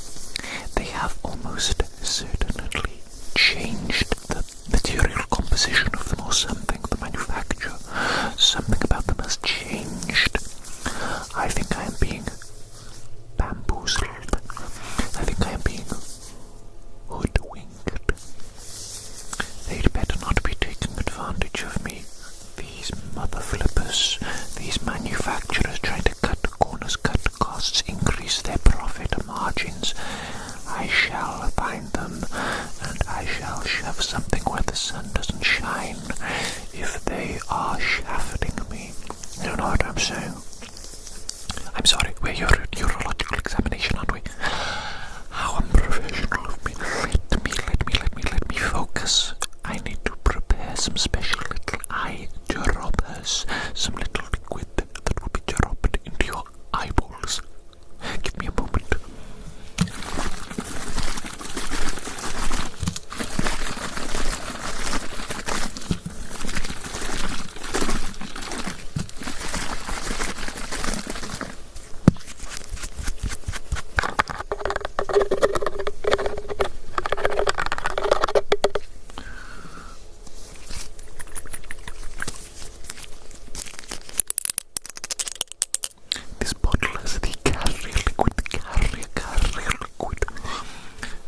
They have almost certainly changed the material composition of them, or something. The manufacture, something about them has changed. I think I am being bamboozled. I think I am being hoodwinked. They'd better not be taking advantage of me. These mother flippers, these manufacturers trying to cut corners, cut costs, increase their profit margins. I shall find them, and I shall shove something where the sun doesn't shine if they are shafting me. You know what I'm saying? I'm sorry, we're your neurological examination, aren't we? How unprofessional of me. Let me focus. I need to prepare some special little eye droppers, some little liquid that will be dropped into your eyeballs. Give me a moment. This bottle has the carrier liquid,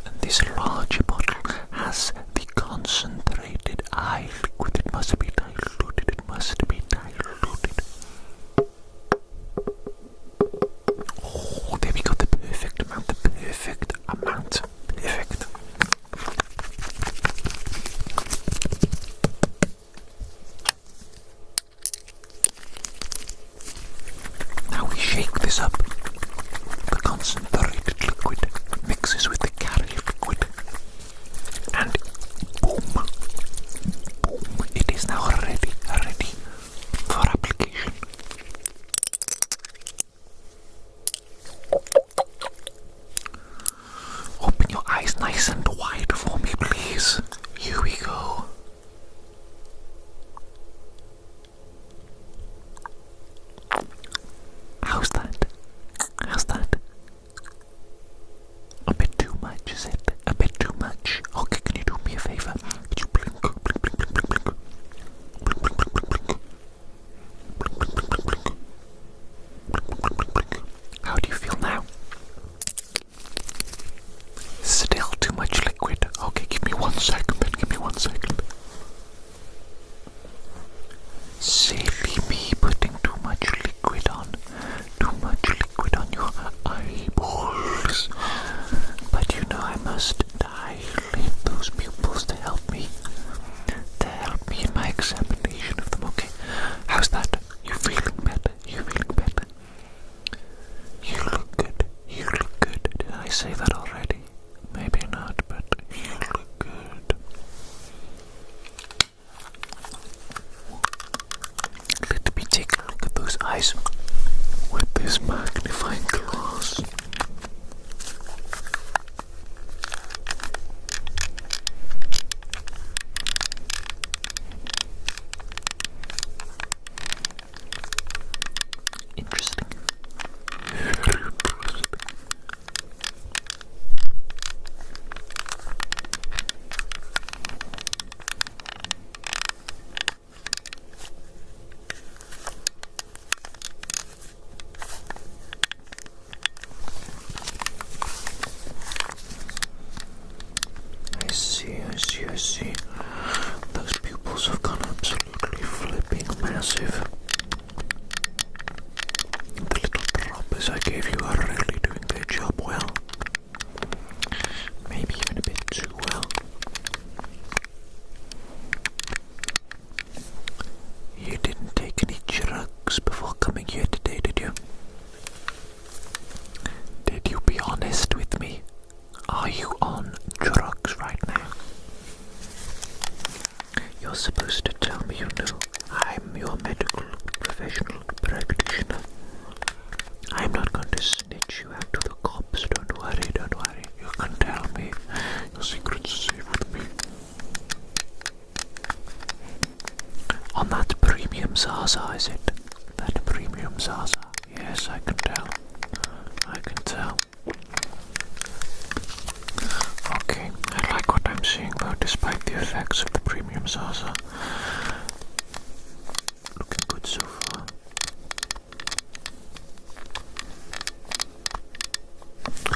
and this larger bottle has the concentrated eye liquid. It must be diluted. Oh, there we go, the perfect amount. Perfect. Now we shake this up. The concentrated liquid mixes with the carrier liquid, and boom, it is now ready for application. Open your eyes nice and wide for me, please. Here we go. How's that? eyes with this magnifying glass. Interesting. Very interesting. I see. Those pupils have gone absolutely flipping massive. The little droppers I gave you are really doing their job well. Maybe even a bit too well. You didn't take any drugs before coming here today, did you? Did you be honest with me? Are you on drugs right now? You're supposed to tell me, you know. I'm your medical professional practitioner. I'm not going to snitch you out to the cops. Don't worry. You can tell me. Your secret's safe with me. On that premium Zaza, is it? That premium Zaza. Yes, I can tell. Okay, I like what I'm seeing though, despite the effects of the premium Zaza. Looking good so far.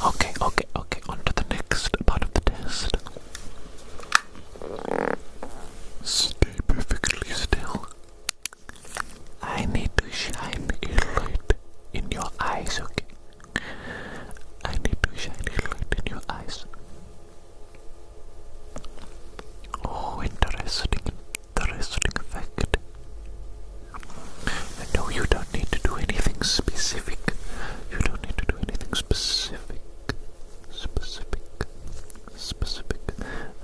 Okay, on to the next part of the test. Stay perfectly still. I need to shine a light in your eyes, okay? I need to shine a light in your eyes. Oh, interesting effect. No, you don't need to do anything specific.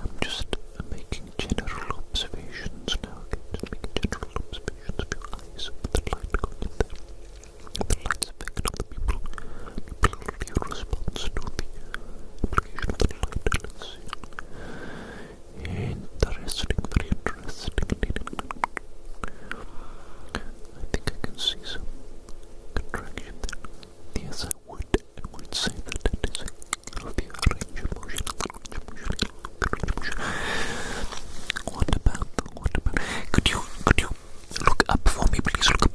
I'm just making general observations now. Okay? Just making general observations of your eyes with the light going in there. The light's effect on the pupil response to the application of the light. Let's see. Interesting, very interesting indeed. I think I can see some contraction there. Yes, I would say that that is a healthy range of motion. What about? Could you look up for me, please? Look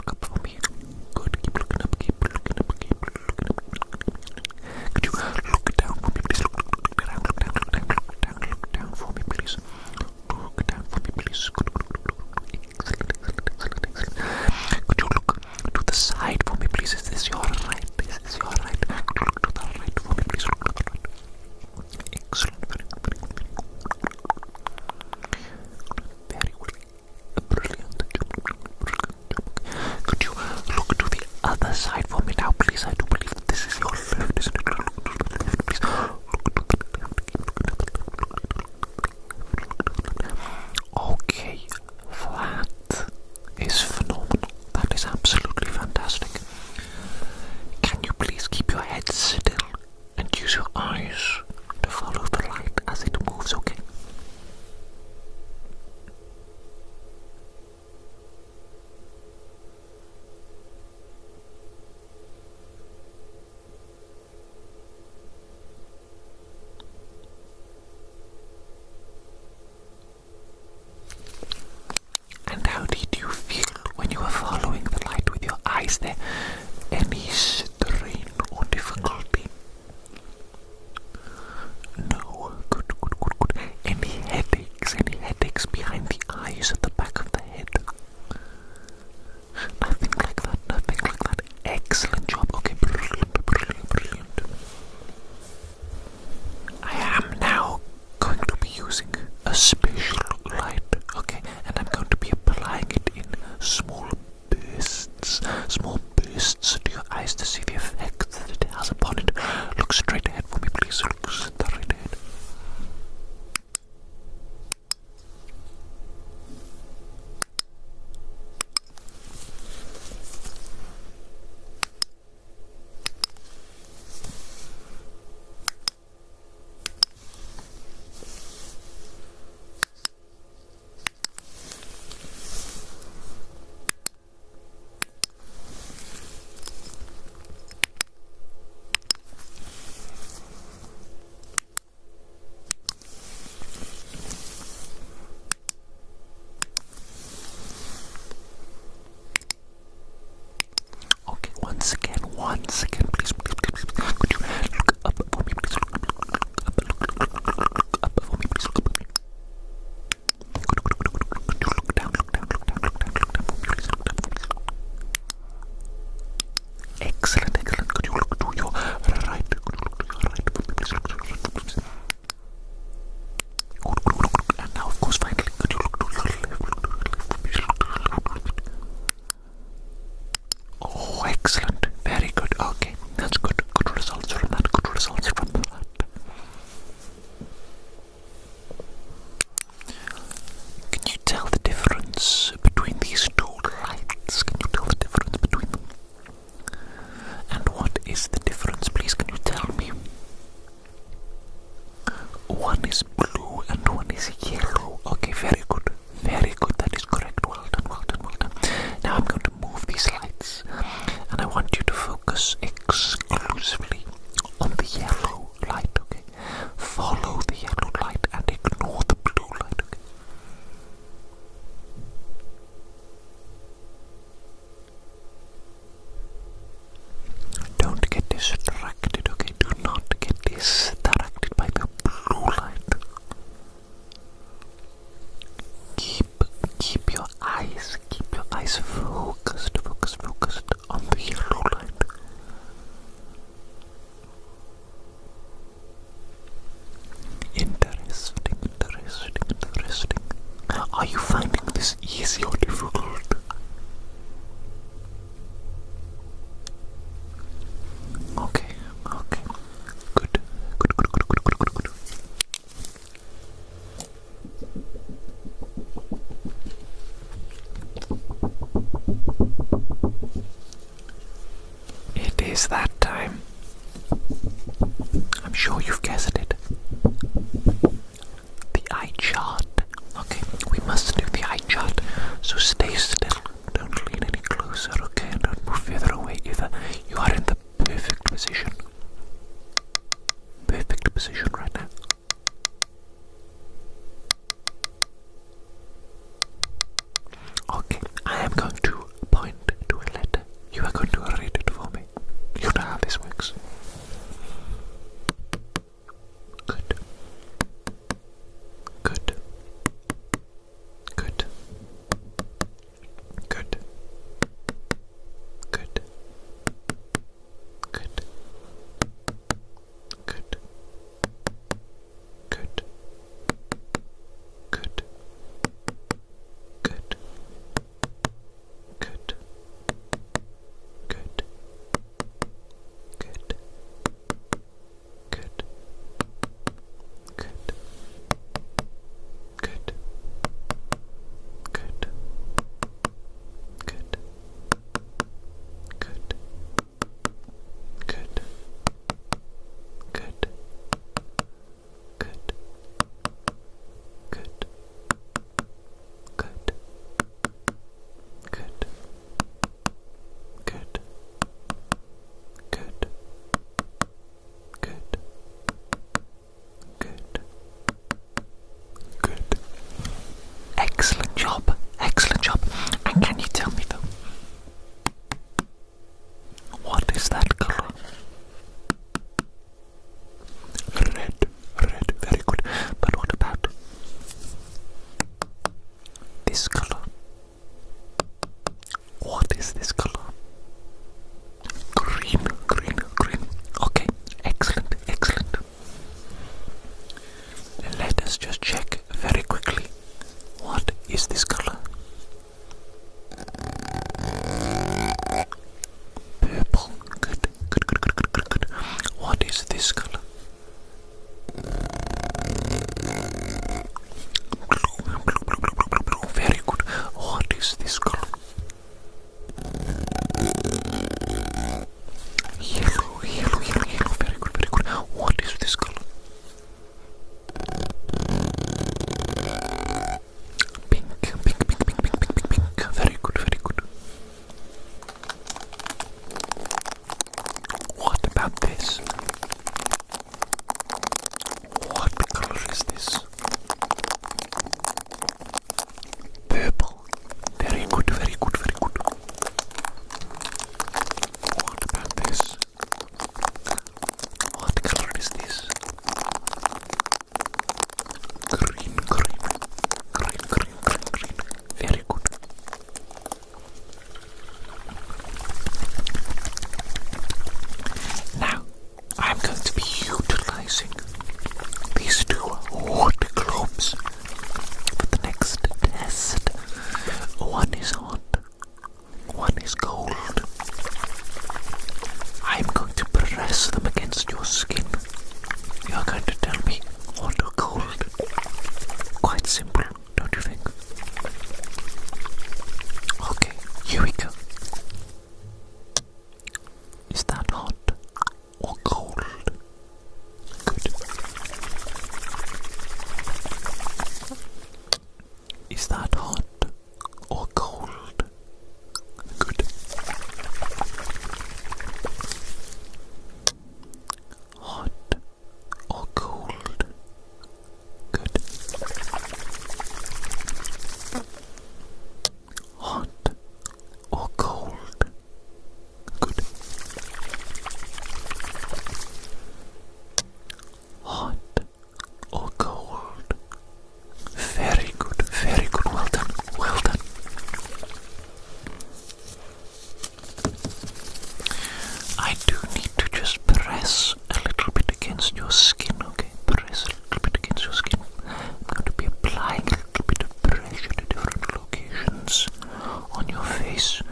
up for me. Good. Keep looking up. Could you look down for me, please? Look down for me, please. Look down for me, please. Good. Could you look to the side for me, please? Is this your right? Look to the right for me, please. Look to the right. Excellent. Very well. Brilliant job. Could you look to the other side for me now, please? I do believe that this is your left, isn't it? Look to the left, please. Okay, that is phenomenal. That is absolutely fantastic. Can you please keep your head still and use your eyes to follow the light as it moves, okay? And how did you feel when you were following the light with your eyes there? Any strain or difficulty? No. Good. Any headaches behind the eyes at the back of the head? Nothing like that. Excellent job. Okay, brilliant. I am now going to be using a special light, okay? And I'm going to be applying it in small bursts to your eyes to see the effect that it has upon it. Look straight ahead for me, please. Look straight ahead. once again, please. Could you look up for me, please? Look up for me, please. Look up. Could you look down for me, please? Look down for me. Excellent. Could you look to your right? Could you look to your right for me, please? Look to your right, please. And now, of course, finally, could you look to your left? Look to your left for me, please. Look to your left. Oh, excellent. Very good. Okay, that's good. Good results from that. Good results from that. Can you tell the difference between these two lights? Can you tell the difference between them? And what is the difference, please? Can you tell me? One is blue and one is yellow. Okay, very good. Very good. That is correct. Well done, well done, well done. Now I'm going to move these lights, and I want you to focus exclusively on the yellow light, okay? Follow the yellow light and ignore the blue light, okay? Don't get distracted, okay? Do not get distracted by the blue light. Keep your eyes focused on the yellow light. Interesting. Are you finding this easy or difficult? Okay. Good. It is that time. I'm sure you've guessed it. The eye chart. Okay, we must do the eye chart. So stay still. Don't lean any closer, okay? And don't move further away either. You are in the perfect position. Perfect position right now. Okay, I am going to point to a letter. You are going to read it for me. You know how this works. Good. Excellent job. And can you tell me though, what is that color? Red, very good. But what about this color? What is this color? Green. Okay, excellent. Let us just check very quickly. What is this color? Purple. Good. What is this color? Blue. Very good. One is hot, one is cold. I'm going to press them against your skin. You're going to tell me hot or cold. Quite simple, don't you think? Okay, here we go. Is that hot or cold? Good. Is that hot or cold? Good. Hot or cold? Good. Hot or cold? Good. Hot or cold? Very good, very good. Well done, well done. I do need to just press a little bit against your skin, okay? Press a little bit against your skin. I'm going to be applying a little bit of pressure to different locations on your face.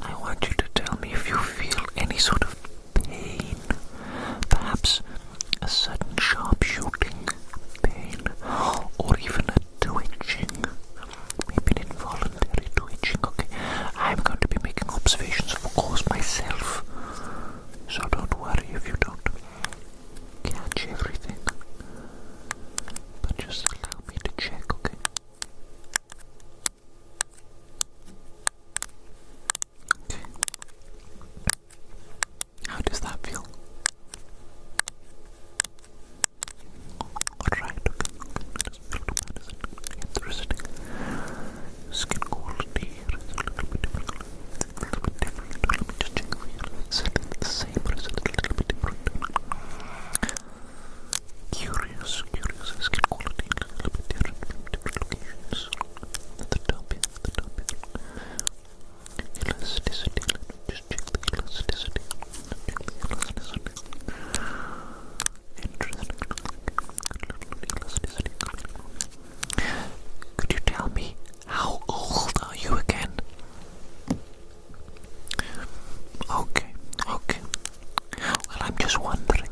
I want you to tell me if you feel any sort of pain, perhaps a sudden sharp shooting pain, or even a twitching, maybe an involuntary twitching, okay? I'm going to be making observations, of course, myself, so don't worry if you don't catch everything, but just allow me to check, okay? Okay. How does that feel? Alright, okay. Doesn't feel too bad, is it? Interesting. Skin quality here is a little bit different. A little bit different. Let me just check over here. Is it the same or is it a little bit different? Curious. Skin quality a little bit different from different locations. At the top here, Elasticity. Let me just check the elasticity. Interesting. Elasticity. Could you tell me how old are you again? Okay. Well, I'm just wondering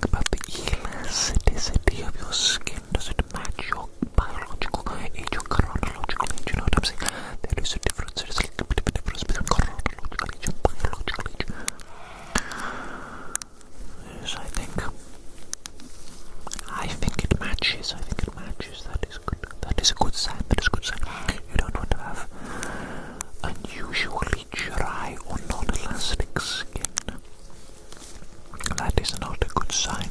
about the elasticity of your skin. Does it match your biological age or chronological age? You know what I'm saying? There is a difference. There is a little bit of a difference between chronological age and biological age. Yes, I think it matches. That is good. That is a good sign. You don't want to have unusually dry or non-elastic skin. That is not a good sign.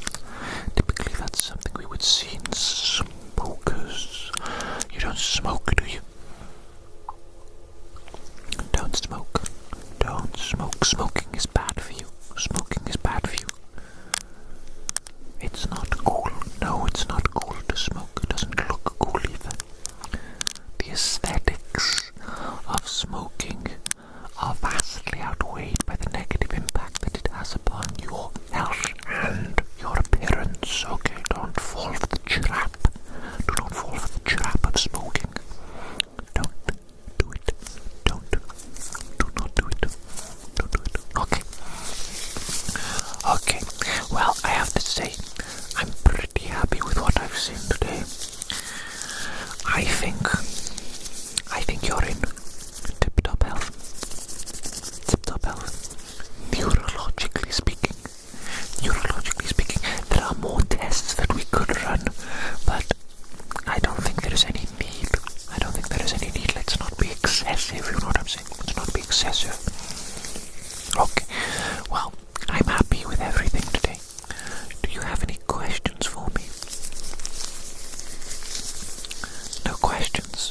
Typically that's something we would see in smokers. You don't smoke, do you? Don't smoke. Smoking is bad for you. It's not cool. No, it's not cool to smoke. It doesn't look cool either. The aesthetics of smoking are vastly outweighed by the negative impact that it has upon your health and your appearance. Okay, don't fall for the trap. Do not fall for the trap of smoking. Don't do it. Do not do it. Don't do it. Okay. Well, I have to say, I'm pretty happy with what I've seen today. I think you're in tip-top health. Neurologically speaking, there are more tests that we could run, but I don't think there is any need. Let's not be excessive, you know what I'm saying? Let's not be excessive. Okay, well, I'm happy with everything today. Do you have any questions for me? No questions?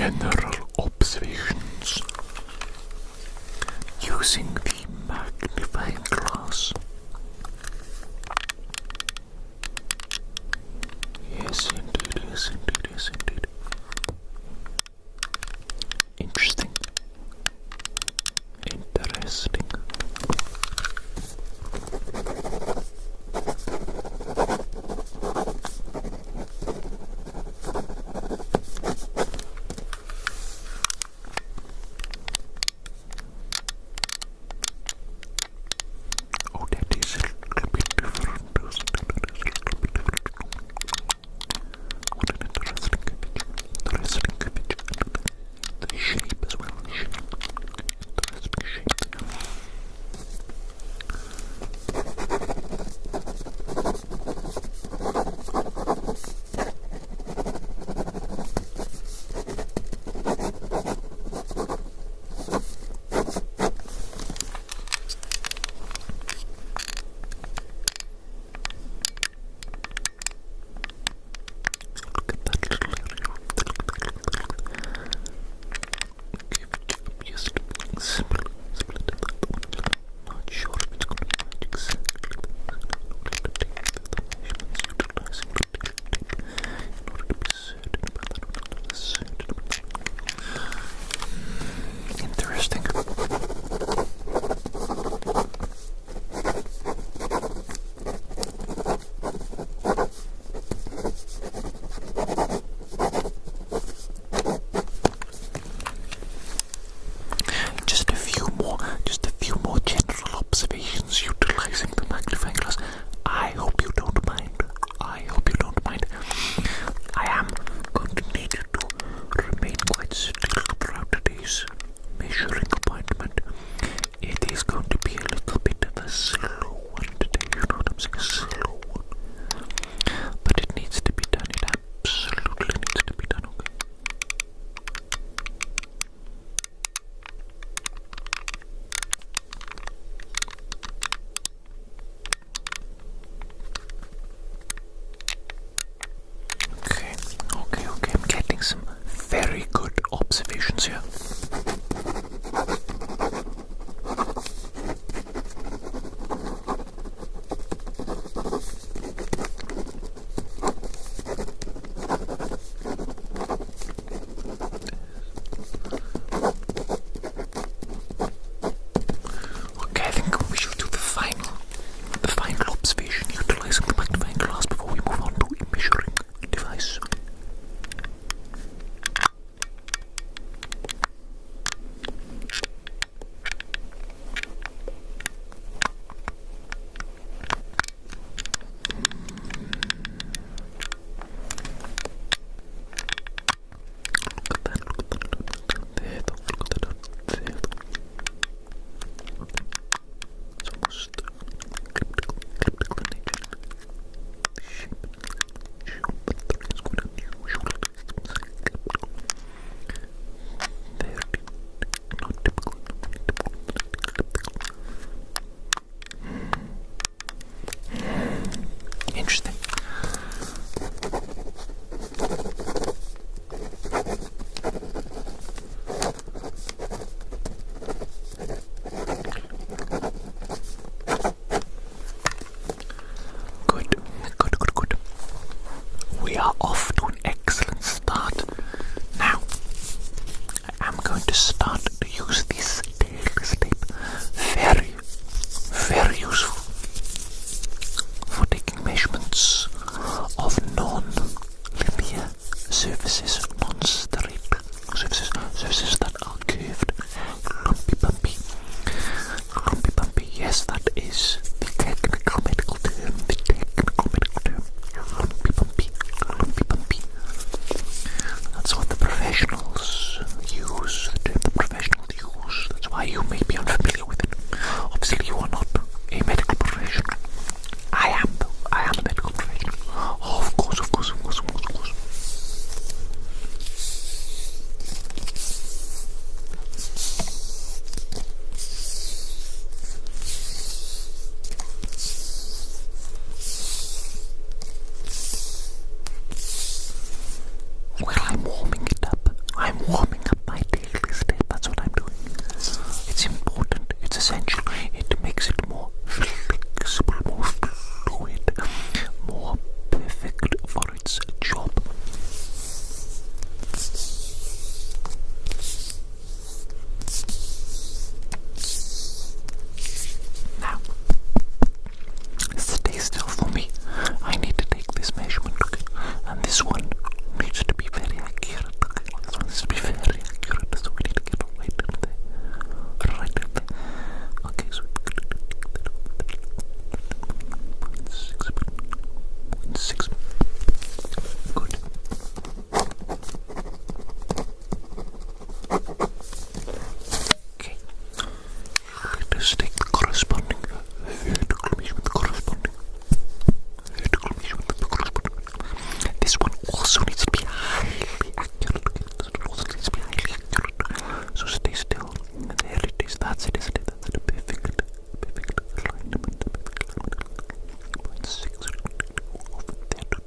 general observations using the magnifying glass. Yes, indeed, yes, indeed, yes, indeed. Interesting. Interesting. Oh, that is a little bit different. What an interesting image. The shape as well. Interesting shape. Look at that little area. Give it up just split it up. Not sure if it's going to match exactly. We'll take the measurements utilizing the tape in order to be certain about that. Certain about that. Interesting. Just a few more general observations utilizing the magnifying glass. I hope you don't mind. I am going to need you to remain quite still throughout today's measuring appointment. It is going to be a little bit of a slow one today, you know what I'm saying? A slow one. But it needs to be done. It absolutely needs to be done, okay? Okay, I'm getting some very good observations here. Okay, I think we should do the final observation utilizing the magnifying glass before we move on to a measuring device. Interesting. Good. We are off to an excellent start. Now, I am going to start to use this tape. Very, very useful for taking measurements of non-linear surfaces, non-straight surfaces that are curved, lumpy bumpy. Yes, that is the technical medical term. Lumpy bumpy. That's what the professionals use. The term the professionals warming up my daily state. That's what I'm doing. It's important. It's essential. It makes it more flexible, more fluid, more perfect for its job. Now, stay still for me. I need to take this measurement, okay? And this one needs to be very accurate, okay? This one needs to be very accurate, so we need to get it right in there. Right in there. Okay, so 0.6. Good. Okay. Let us take the corresponding vertical measurement, This one also needs to be highly accurate. So stay still. There it is. That's it, isn't it? That's it. Perfect alignment. 0.6 over there to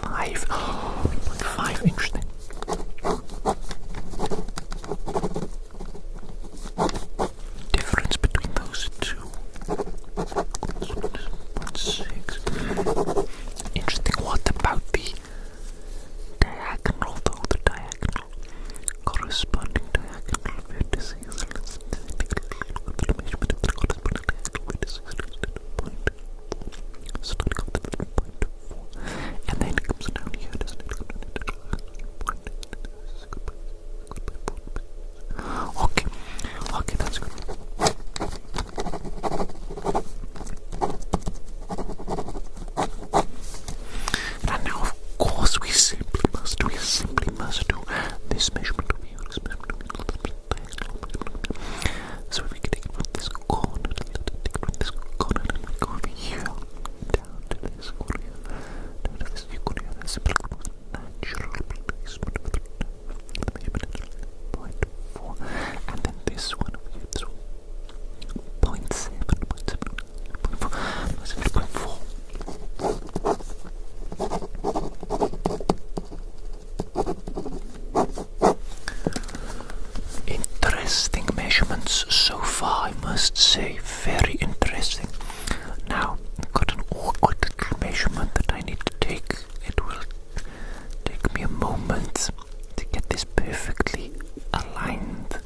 0.5. 0.5. Interesting. Difference between those two. 0.6. Interesting. What about the diagonal though? The diagonal. Corresponding diagonal vertices. Let's take a look at the measurement of the corresponding diagonal vertices. Starting off at 0.4. And then it comes down here, doesn't it? Okay, that's good. And now, of course, we simply must do this measurement over here. So if we can take it from this corner, and we go over here, down to this corner here, down to this corner here. That's simply the most natural placement of the measurement. 0.4, and then this one over here, this one. 0.7, 0.4. Interesting measurements so far, I must say. Very interesting. Now, I've got an awkward little measurement that I need to take. It will take me a moment to get this perfectly aligned.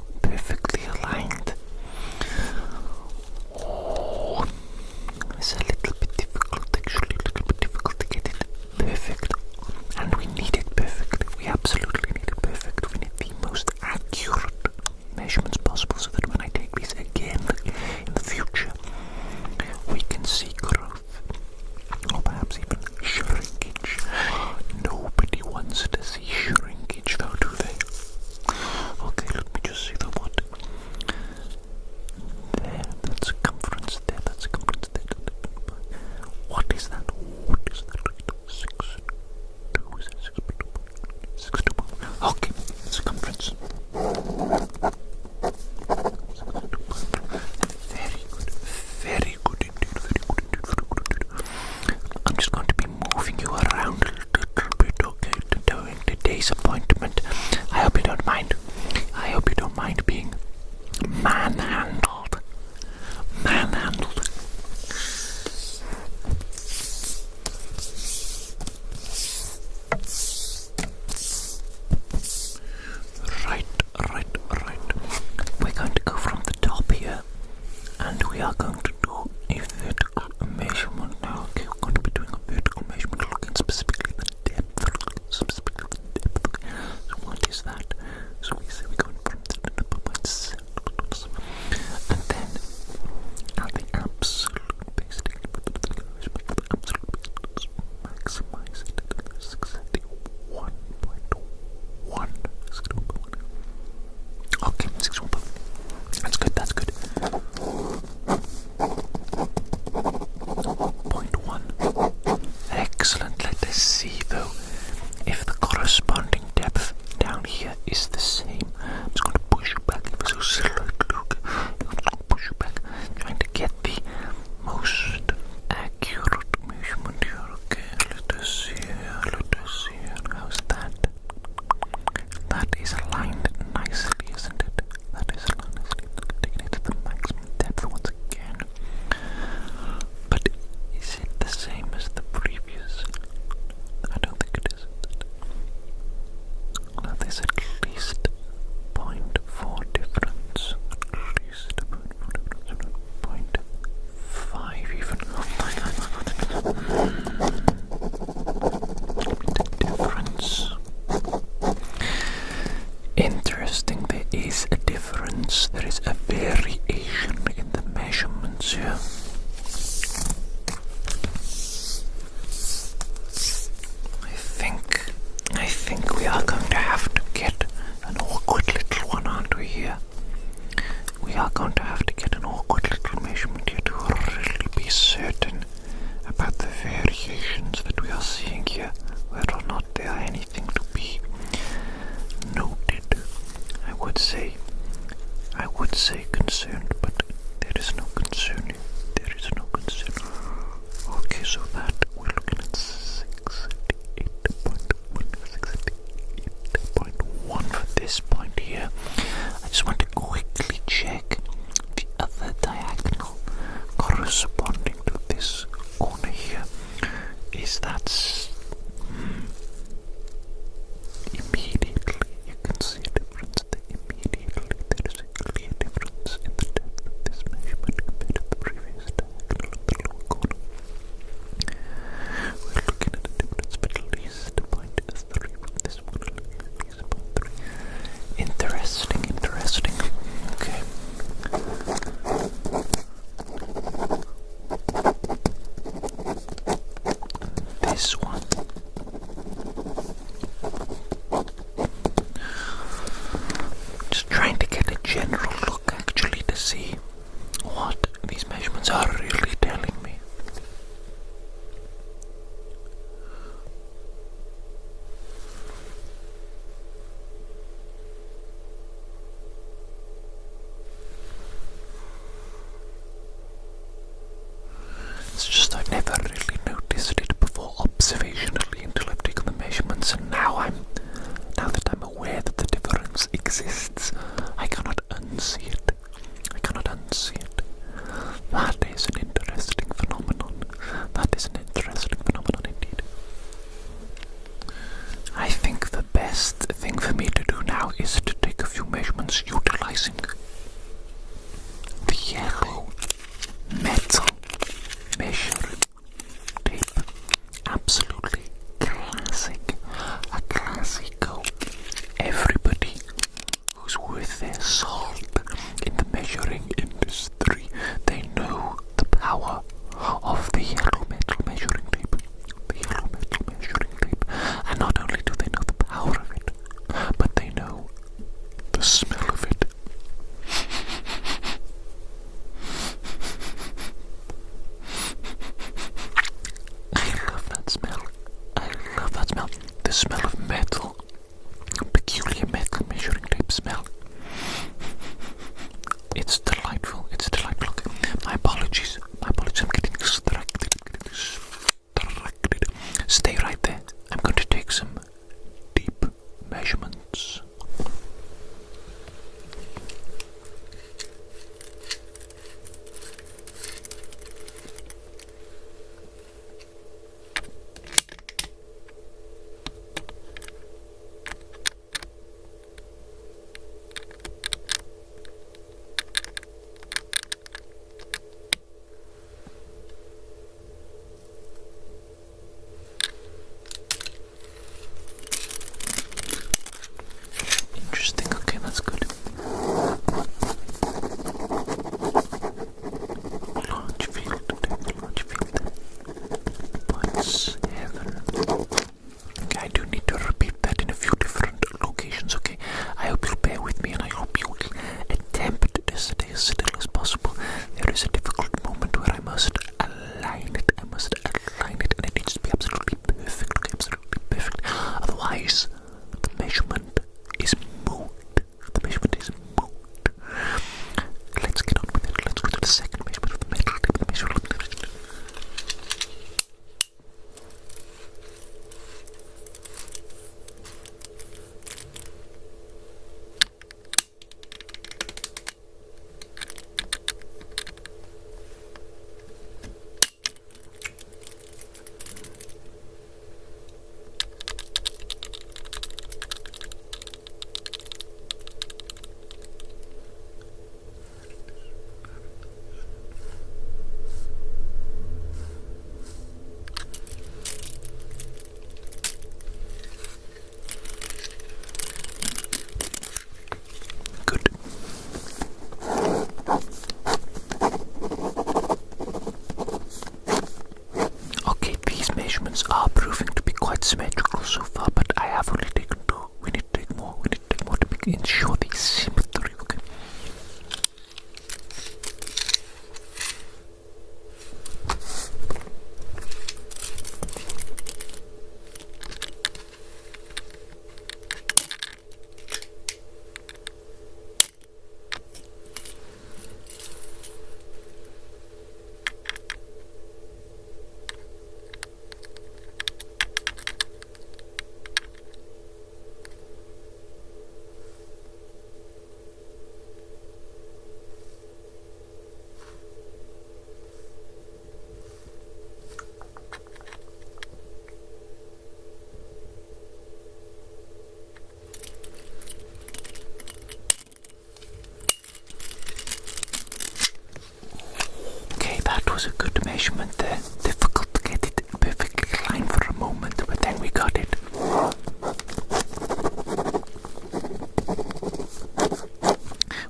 Oh, it's a little bit difficult, actually, to get it perfect. And we need it perfect. We absolutely need it perfect. We need the most accurate measurements possible so that when I take these again in the future, we can see growth. Or perhaps even shrinkage. Nobody wants to see shrinkage though, do they? Okay, let me just see the what. There, that's circumference there, that's circumference there. What is that? 6.2. Okay, circumference. Very good indeed. I'm just going to be moving you around a little bit, okay, during today's appointment. I hope you don't mind. Being manhandled. Right. We're going to go from the top here, and we are going to do a vertical measurement now. Okay, we're going to be doing a vertical measurement looking specifically at the depth. So what is that? So we say we're going from the 0.7, and then at the absolute base, maximize it at 61.1. Okay, 61.1. That's good. 0.1. Excellent. Let us see though if the corresponding depth down here is the same. say concerned, but there is no concern here. There is no concern. Okay, so that we're looking at 68.1 for this point here. I just want to quickly check the other diagonal corresponding to this corner here. Is that immediately you can see a difference. Immediately there is a clear difference in the depth of this measurement compared to the previous diagonal of the lower corner. We're looking at a difference of at least 0.3 from this one. At least 0.3. Interesting. Okay. This one. Just trying to get a general look actually to see what these measurements are really telling me. It's just I've never really noticed it before observationally until I've taken the measurements, and now that I'm aware that the difference exists, I cannot unsee it. That is an interesting phenomenon. Indeed. I think the best thing for me to do now is to take a few measurements utilizing the yellow metal measuring tape. Absolutely classic. A classico. Everybody who's worth their salt in the measuring industry, they know the power of the yellow metal measuring tape. And not only do they know the power of it, but they know the smell of it. I love that smell. The smell of metal. Peculiar metal measuring tape smell. It's delightful. Okay. My apologies. I'm getting distracted. Stay right there. I'm going to take some deep measurements. Interesting, okay, that's good. Large field. 0.7. Okay, I do need to repeat that in a few different locations, okay? I hope you'll bear with me and I hope you will attempt to stay as still as possible. There is a difficult moment where I must align it, and it needs to be absolutely perfect, Otherwise, the measurement is moot. Let's get on with it. Let's go to the second measurement of the metal tape. Good. Okay, these measurements are proving to be quite symmetrical so far, but I have only taken two. We need to take more to ensure the symmetry, okay? was a good measurement there. Difficult to get it perfectly aligned for a moment, but then we got it.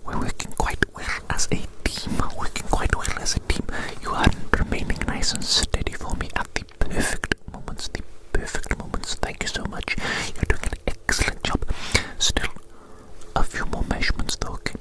We're working quite well as a team. You are remaining nice and steady for me at the perfect moments. Thank you so much. You're doing an excellent job. Still a few more measurements though, okay?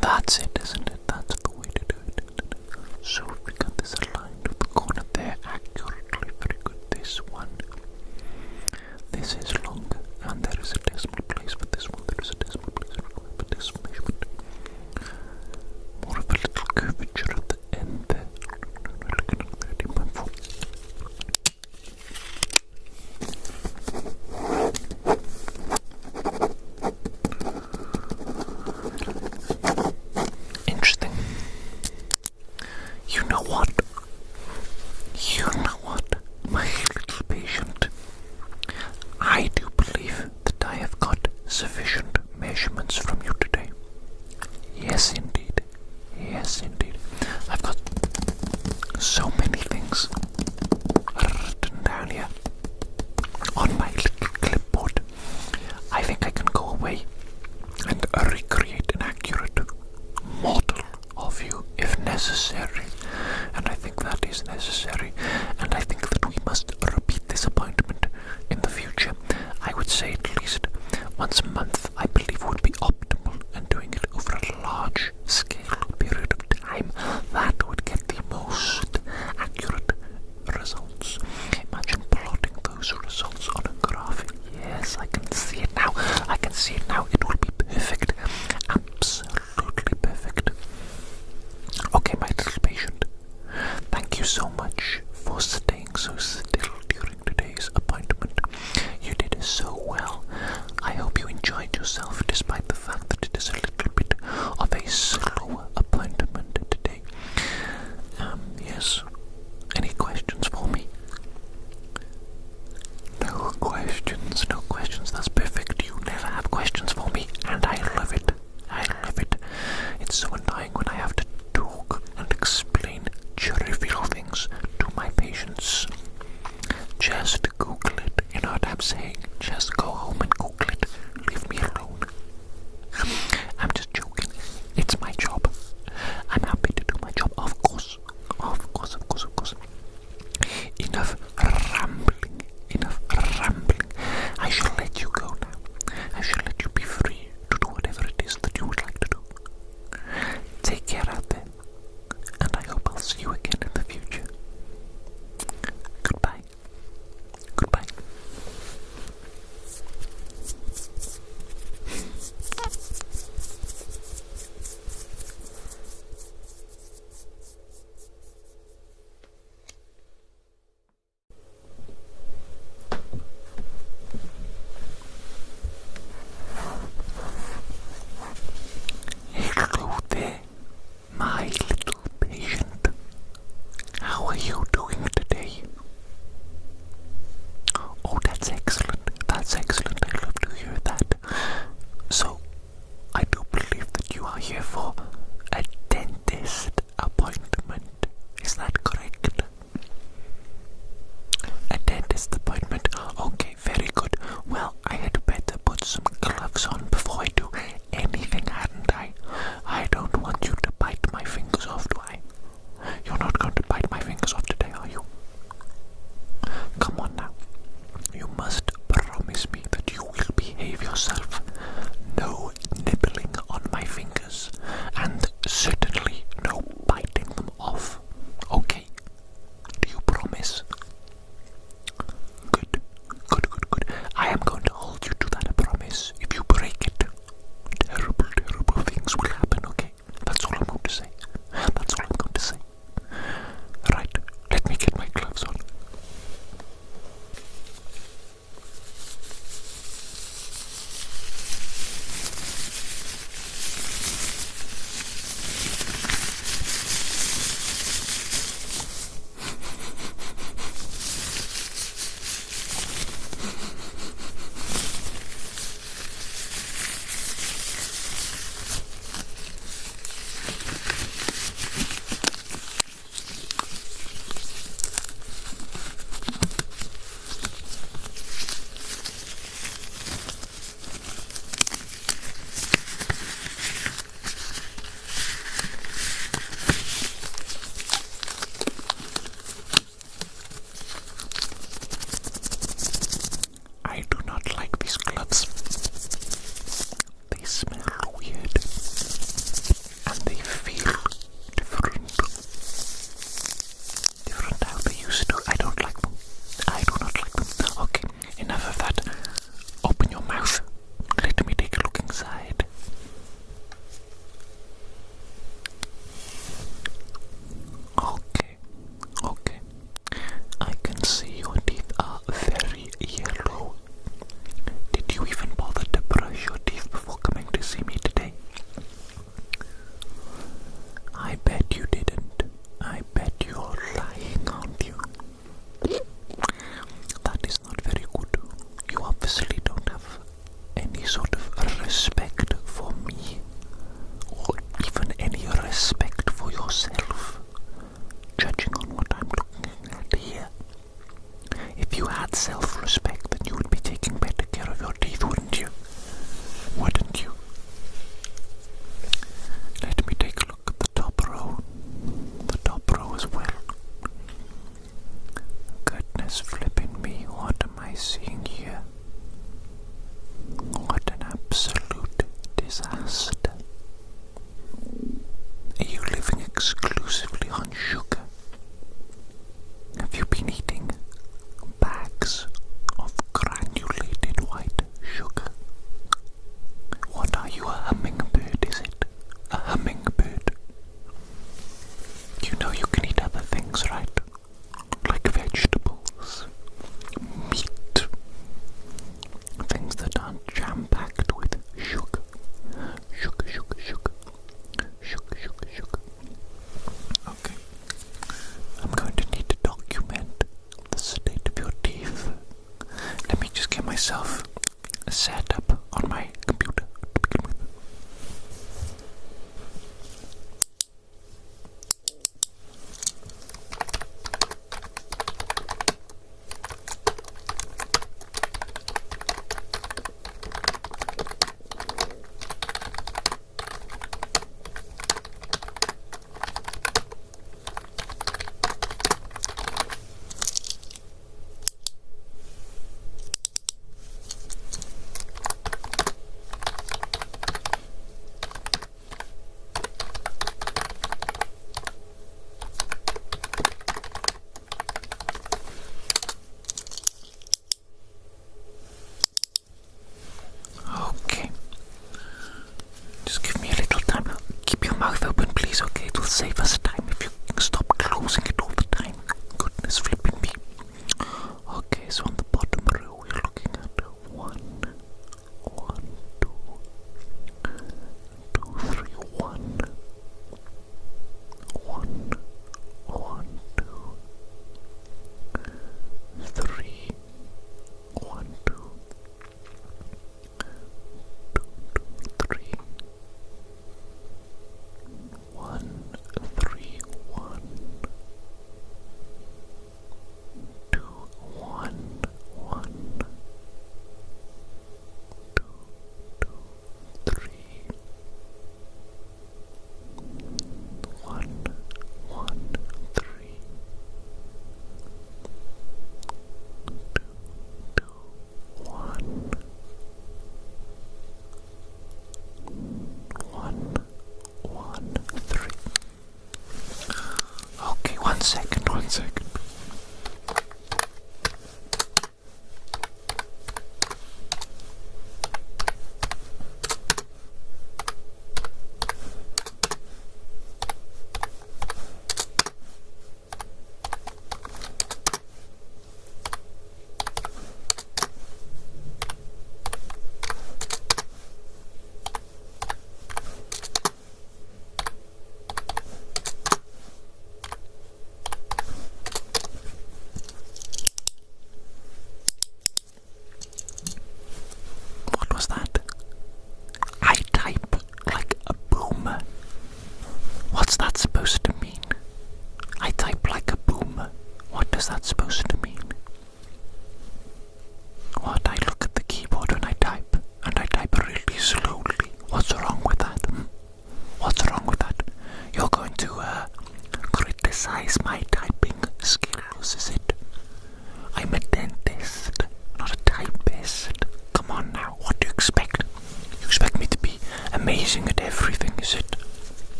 That's it, isn't it? That's the way to do it. So if we got this aligned with the corner there accurately, very good. This one. This is longer, and there is a decimal place for this one. There is a decimal place for this measurement. More of a little curvature at the end there. 13.4. Enough rambling. I shall let you go now. I shall let you be free to do That's excellent. That's excellent. I love to hear that. So, I do believe that you are here for a dentist appointment. Is that correct? A dentist appointment. Okay, very good. Well, I had better put some gloves on before I do anything, hadn't I? I don't want you to bite my fingers off, do I? You're not going to bite my fingers off today, are you? Come on now. You must promise me that you will behave yourself. No nibbling on my fingers, and certainly no biting them off. Okay? Do you promise? Good. Good, good, good. I am going to hold you to that promise. If you break it, terrible, terrible things will happen, okay? That's all I'm going to say. That's all I'm going to say. Right, let me get my gloves on. I do not like these gloves. They smell weird. And they feel different. Different how they used to. I don't like them. I do not like them. Okay, enough of that. Open your mouth. Let me take a look inside. Okay. Okay. I can see your teeth are very yellow. Did you even bother to brush your teeth before coming to see me today? I bet you didn't. I bet you're lying, aren't you? That is not very good. You obviously don't have any sort of respect for me, or even any respect for yourself, judging on what I'm looking at here. If you had self-respect, then you would be taking better care of your teeth, wouldn't you? Wouldn't you? Let me take a look at the top row. The top row as well. Goodness flipping me, what am I seeing here? What an absolute disaster. Are you living exclusively on sugar? Have you been eating bags of granulated white sugar? What are you, a hummingbird, is it? A hummingbird? You know you can eat other things, right? Like vegetables, meat, things that aren't jam-packed with sugar. Sugar, sugar, sugar. Sugar, sugar, sugar. Okay. I'm going to need to document the state of your teeth. Let me just get myself set up on my computer to begin with.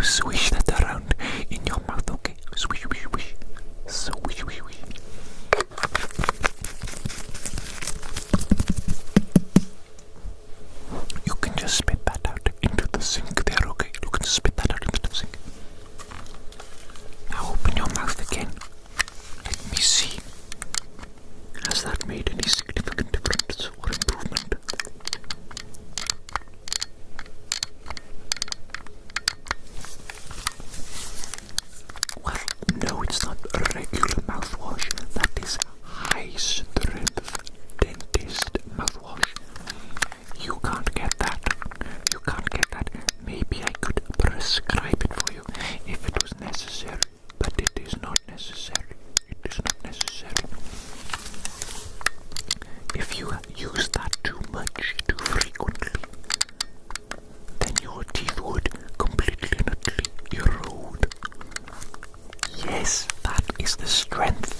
swish that around in your mouth, okay? Swish, swish, swish. Swish, swish, swish. You can just spit that out into the sink there, okay? You can just spit that out into the sink. Now open your mouth again. Let me see. Has that made any significant difference or improvement? Well, no, it's not a regular mouthwash. That is high-strength dentist mouthwash. You can't get that. You can't get that. Maybe I could prescribe it for you if it was necessary, but it is not necessary. It is not necessary. If you use that too much, too frequently, then your teeth would completely and utterly erode. Yes, that is the strength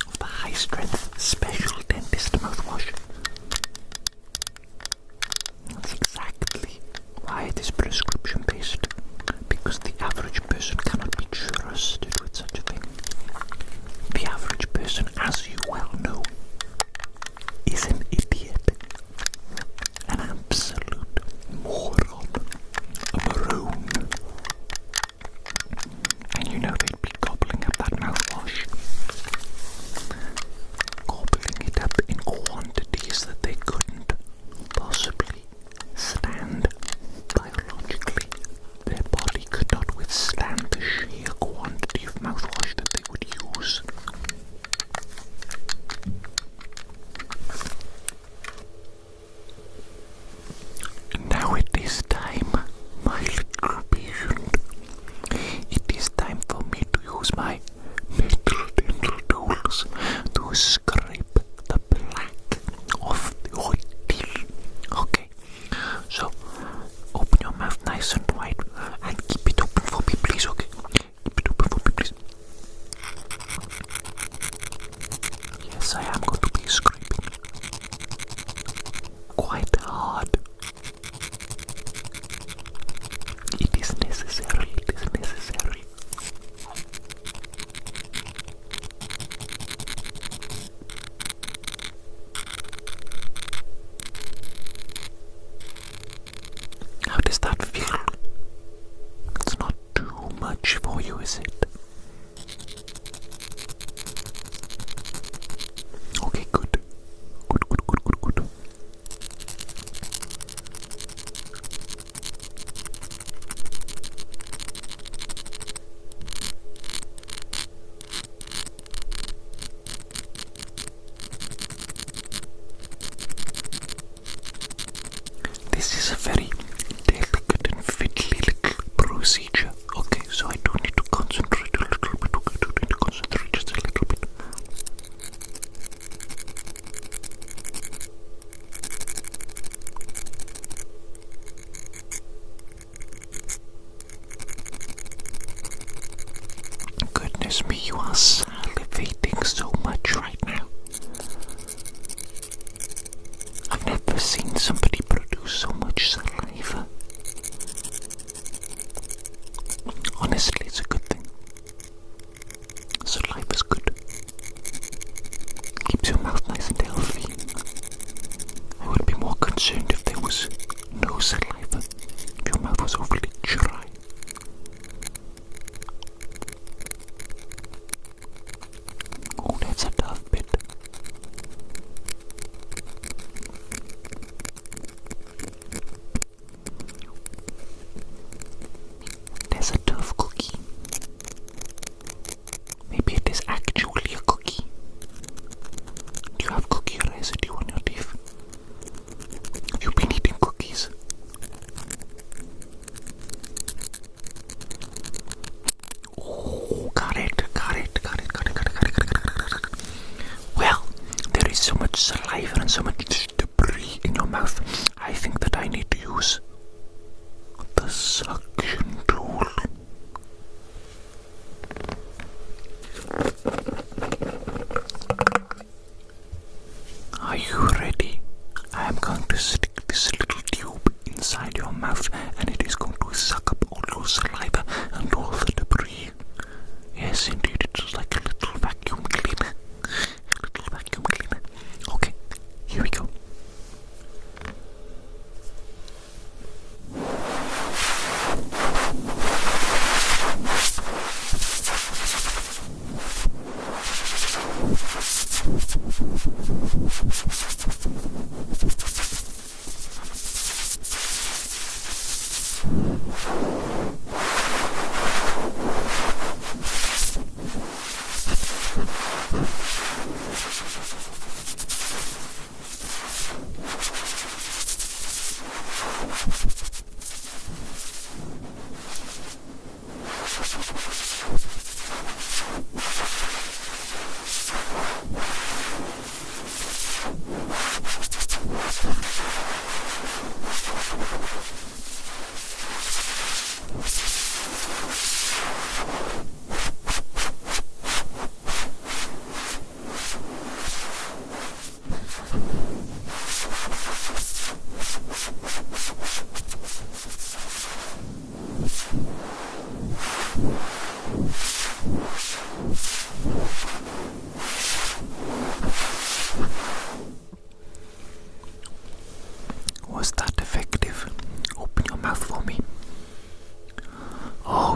of the high-strength special dentist mouthwash. That's exactly why it is prescription-based, because the average person cannot be trusted with such a thing. The average person, as you well know, is an idiot, an absolute moron, a maroon. And you know they'd be gobbling up that mouthwash, gobbling it up in quantities that they couldn't possibly stand biologically. Their body could not withstand the sheer quantity of mouthwash that they would use. Now it is time, my little patient. It is time for me to use my metal dental tools to scrape the plaque off your teeth. Okay, so open your mouth nice and wide and keep it open for me, please, okay? Keep it open for me, please. Yes, I am going to be scraping quite hard. It is necessary, it is necessary. How does that feel? It's not too much for you, is it? Okay, good. Good, good, good, good, good. This is a very delicate and fiddly little procedure, okay, so I do need to concentrate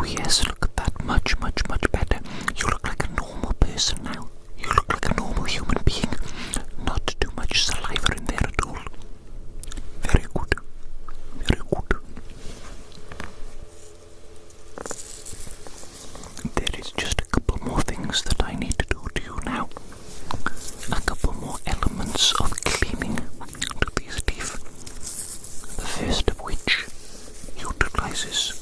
Oh yes, look at that. Much, much, much better. You look like a normal person now. You look like a normal human being. Not too much saliva in there at all. Very good. Very good. There is just a couple more things that I need to do to you now. A couple more elements of cleaning to these teeth. The first of which utilizes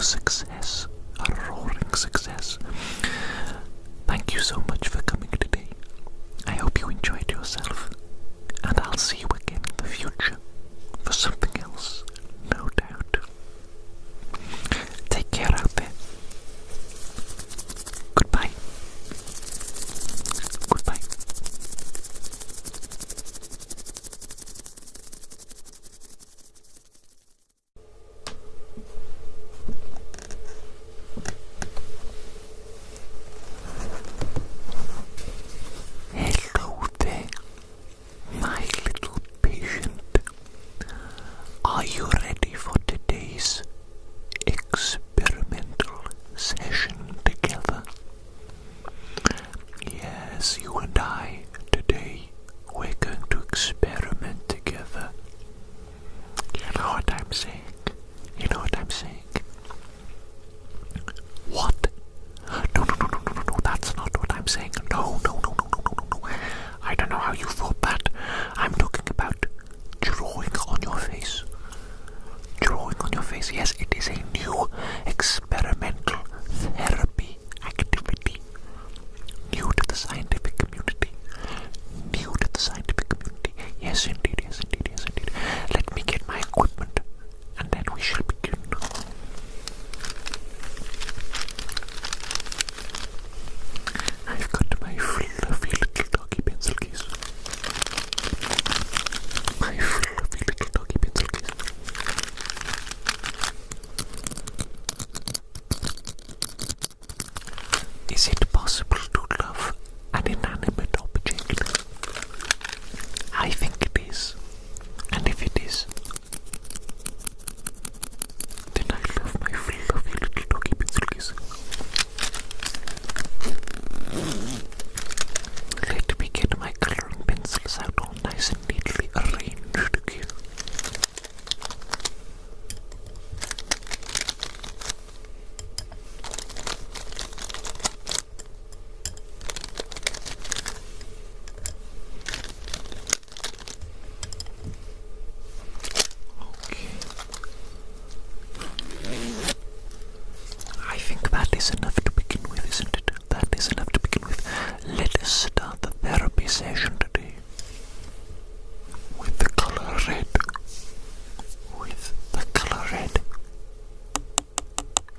success. A roaring success. Thank you so much for coming today. I hope you enjoyed yourself, and I'll see you again in the future for something else, no doubt. Take care out there. Goodbye. Goodbye. Hello there, my little patient. Are you ready for today's experimental session together? Yes, you and I, today, we're going to experiment together. You know what I'm saying? You know what I'm saying? What? No, that's not what I'm saying. No. I don't know how you thought that. I'm talking about drawing on your face. Drawing on your face. Yes, it is a new experimental therapy activity. New to the scientific community. New to the scientific community. Yes, indeed, yes, indeed, yes, indeed. Let me get my equipment, and then we shall begin. I've got my fluffy little doggy pencil case. My fluffy little doggy pencil case. Is it possible to love an inanimate object? I think it is. And if it is, then I love my fluffy little doggy pencil case. Let me get my coloring pencils out all nice and neatly arranged again. Okay. I think that is enough to begin with, isn't it? That is enough to begin with. Let us start the therapy session today with the color red. With the color red.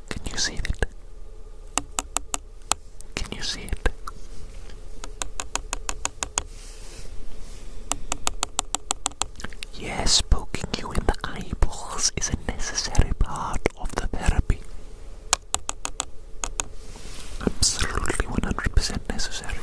Can you see it? Can you see it? Yes, poking you in the eyeballs is a necessary part of the therapy. Absolutely 100% necessary.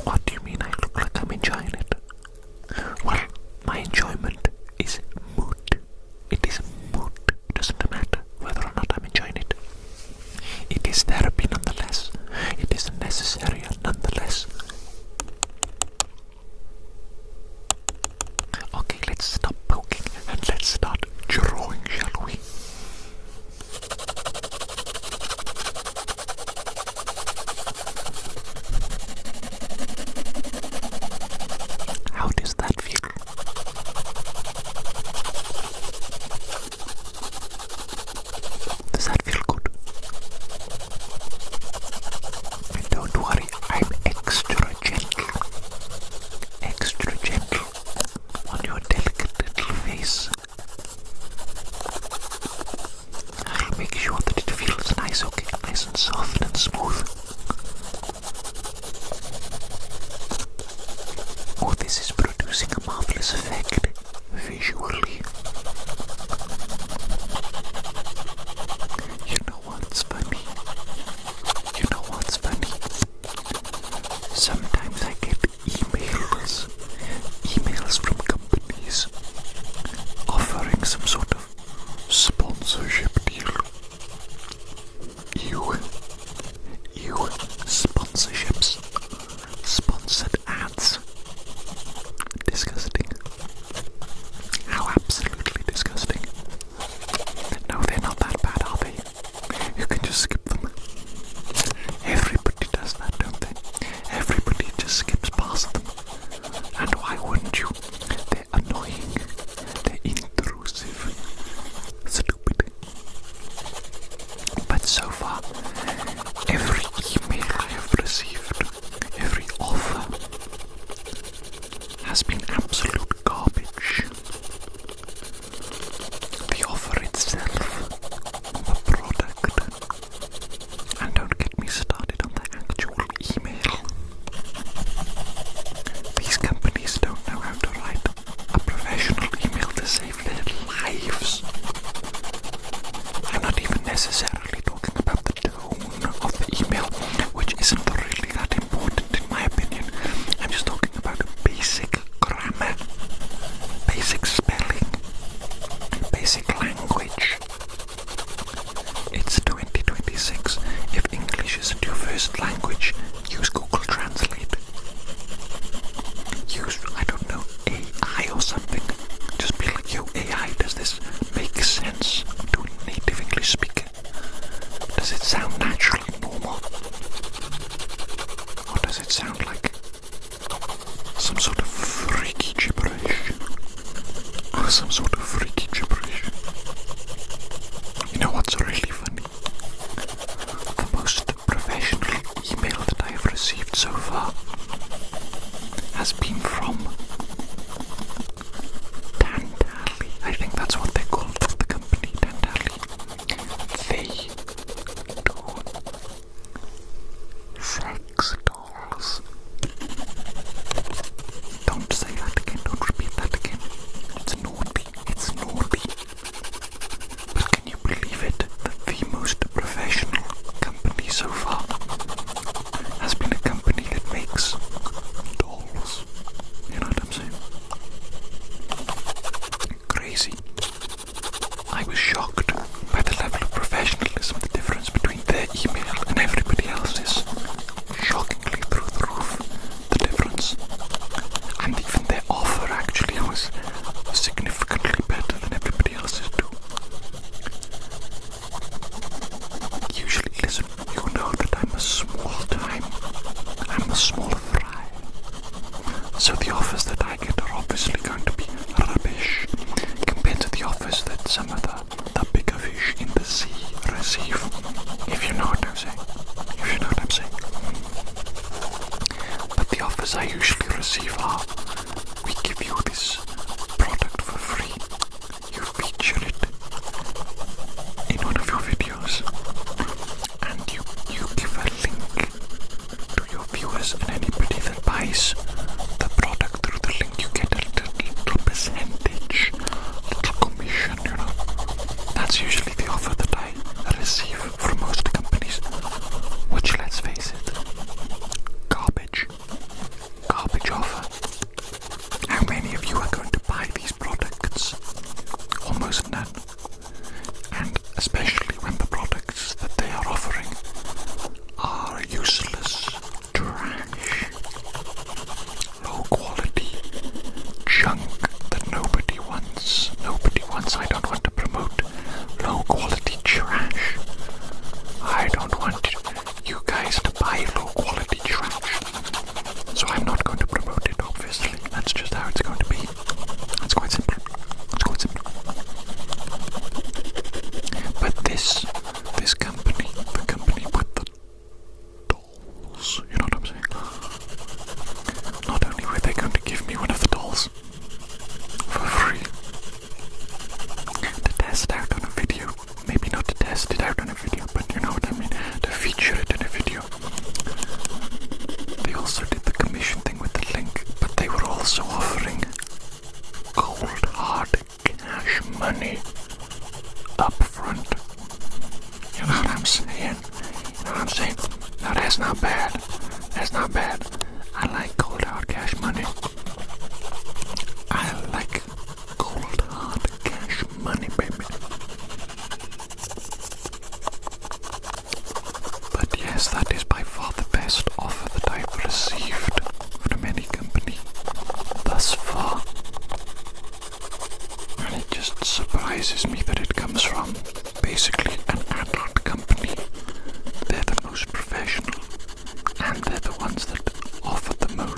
What do you mean I look like I'm enjoying it? Well, my enjoyment is mood. It is mood. It doesn't matter whether or not I'm enjoying it. It is therapy nonetheless. It is necessary nonetheless. Okay, let's stop poking and let's start drawing, shall we? How does that feel? Does that feel good? And don't worry, I'm extra gentle. Extra gentle on your delicate little face. I'll make sure that it feels nice, okay? Nice and soft and smooth. Oh, this is producing a marvelous effect visually. You know what's funny? You know what's funny? Sometimes I get emails from companies offering some sort of sponsorship deal. You first language, use Google Translate. Use, I don't know, AI or something. Just be like, yo, AI, does this make sense to a native English speaker? Does it sound natural and normal? Or does it sound like some sort of freaky gibberish? Or some sort of freaky gibberish? You know what's really funny? The most professional email that I have received so far has been from Tantali. I think that's what they're called, the company, Tantali. They do sex dolls. Don't say that again, don't repeat that again. It's naughty, it's naughty. But can you believe it, that the most professional company so far has been a company that makes dolls? You know what I'm saying? Crazy. I was shocked by the level of professionalism, the difference between their email and everybody else's. Shockingly through the roof, the difference. And even their offer actually was significantly better than everybody else's too. Usually, listen, you know that I'm a small fry. So the offers that I get are obviously going to be rubbish compared to the offers that some of the bigger fish in the sea receive. If you know what I'm saying. If you know what I'm saying. But the offers I usually receive are, we give you this product for free. You feature it in one of your videos. And you give a link to your viewers, and anybody that buys the product through the link, you get a little percentage, little commission, you know. That's usually the offer that I receive from most companies, which, let's face it, garbage offer. How many of you are going to buy these products? Almost none. And especially when the products that they are offering are useless trash, low quality junk that nobody wants. I don't want to promote low quality trash. I don't want you guys to buy low quality trash. So I'm not going to promote it, obviously. That's just how it's going to be. It's quite simple. But this company, the company with the dolls, you know what I'm saying? Not only were they going to give me one of the dolls for free to test out on a video, maybe not to test it out on a video, but you know what I mean, to feature it in a video. They also did the commission thing with the link, but they were also offering cold hard cash money up front. You know what I'm saying? Now that's not bad. I like cold hard cash money. I like cold hard cash money, baby. But yes, that is by far the best offer that I've received from any company thus far. And it just surprises me that it comes from basically an adult company. They're the most professional, and they're the ones that offer the most.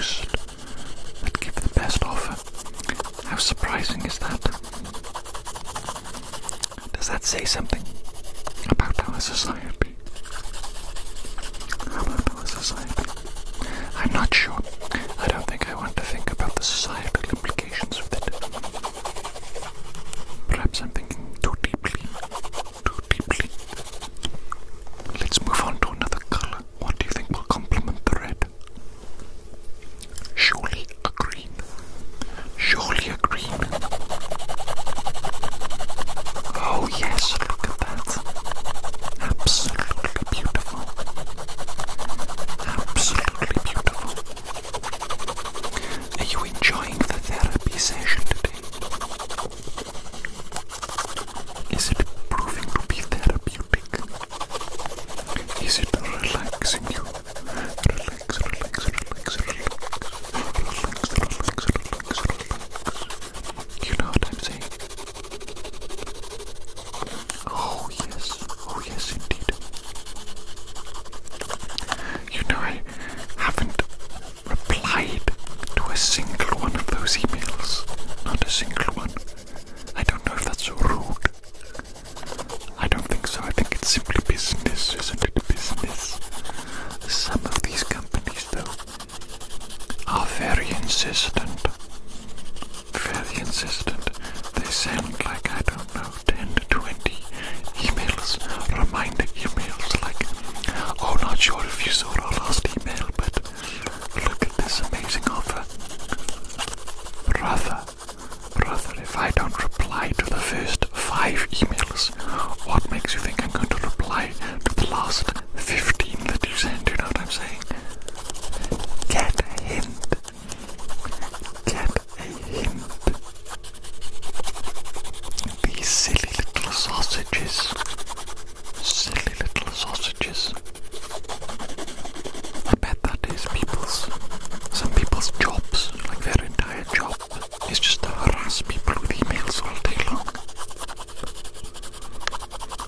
not sure if you saw our last email, but look at this amazing offer. Brother, if I don't reply to the first 5 emails, what makes you think I'm going to reply to the last 15 that you sent? You know what I'm saying? Get a hint. These silly little sausages. I bet that is some people's jobs, like their entire job is just to harass people with emails all day long.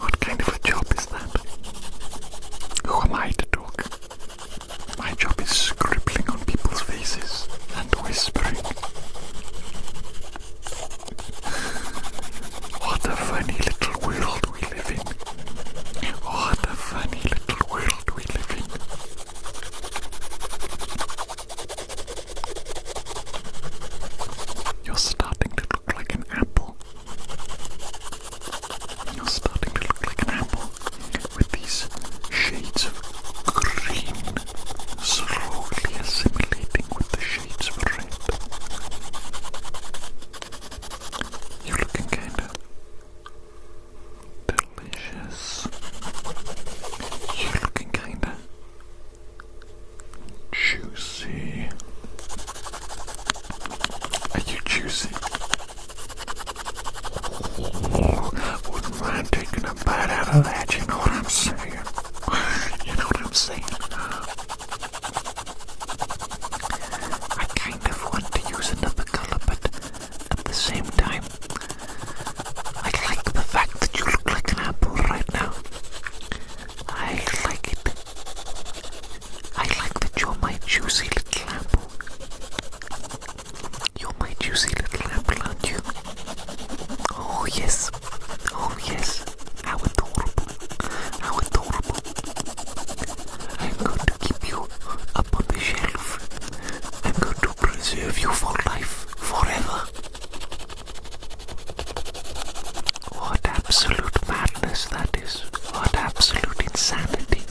What kind of a job is that? Who am I to talk? My job is scribbling on people's faces and whispering. What a funny little world we live in. What a funny little world we live in. You're starting to look like an apple. You're starting to look like an apple with these shades of green slowly assimilating with the shades of red. You're looking kinda delicious. You're looking kinda juicy. Are you juicy? Wouldn't mind taking a bite out of that, you know what I'm saying? You know what I'm saying? I kind of want to use another color, but at the same time, I like the fact that you look like an apple right now. I like it. I like that you're my juicy little apple. You're my juicy little apple, aren't you? Oh yes. Oh yes. How adorable. How adorable. I'm going to keep you up on the shelf. I'm going to preserve you for life, forever. What absolute madness that is. What absolute insanity.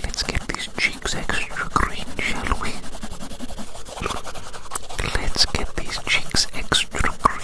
Let's get these cheeks extra green, shall we? Let's get these cheeks extra green.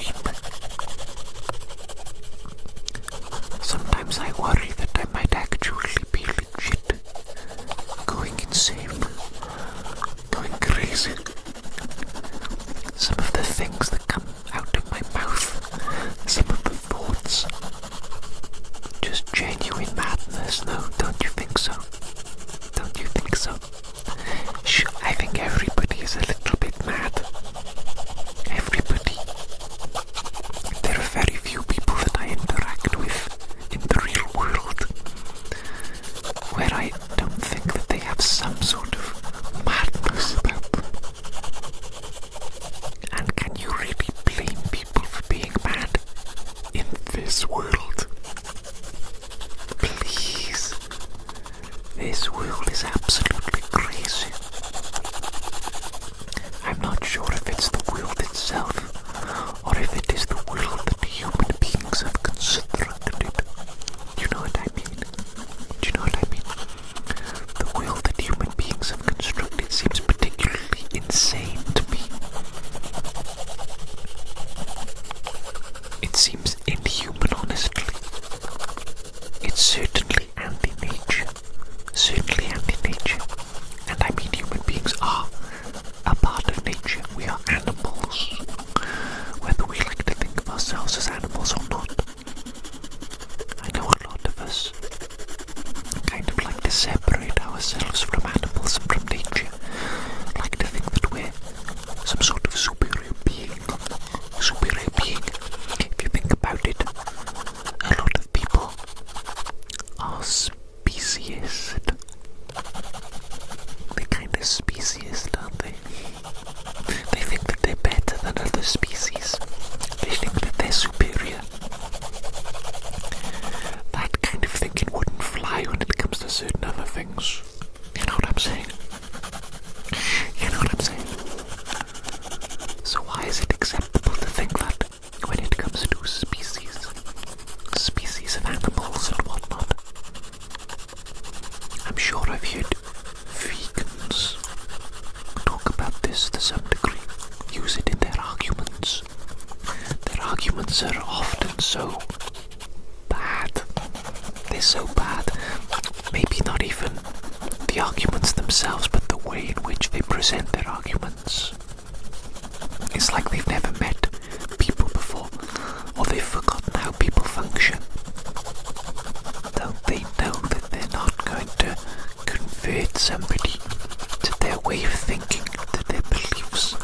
arguments are often so bad. They're so bad. Maybe not even the arguments themselves, but the way in which they present their arguments. It's like they've never met people before, or they've forgotten how people function. Don't they know that they're not going to convert somebody to their way of thinking, to their beliefs?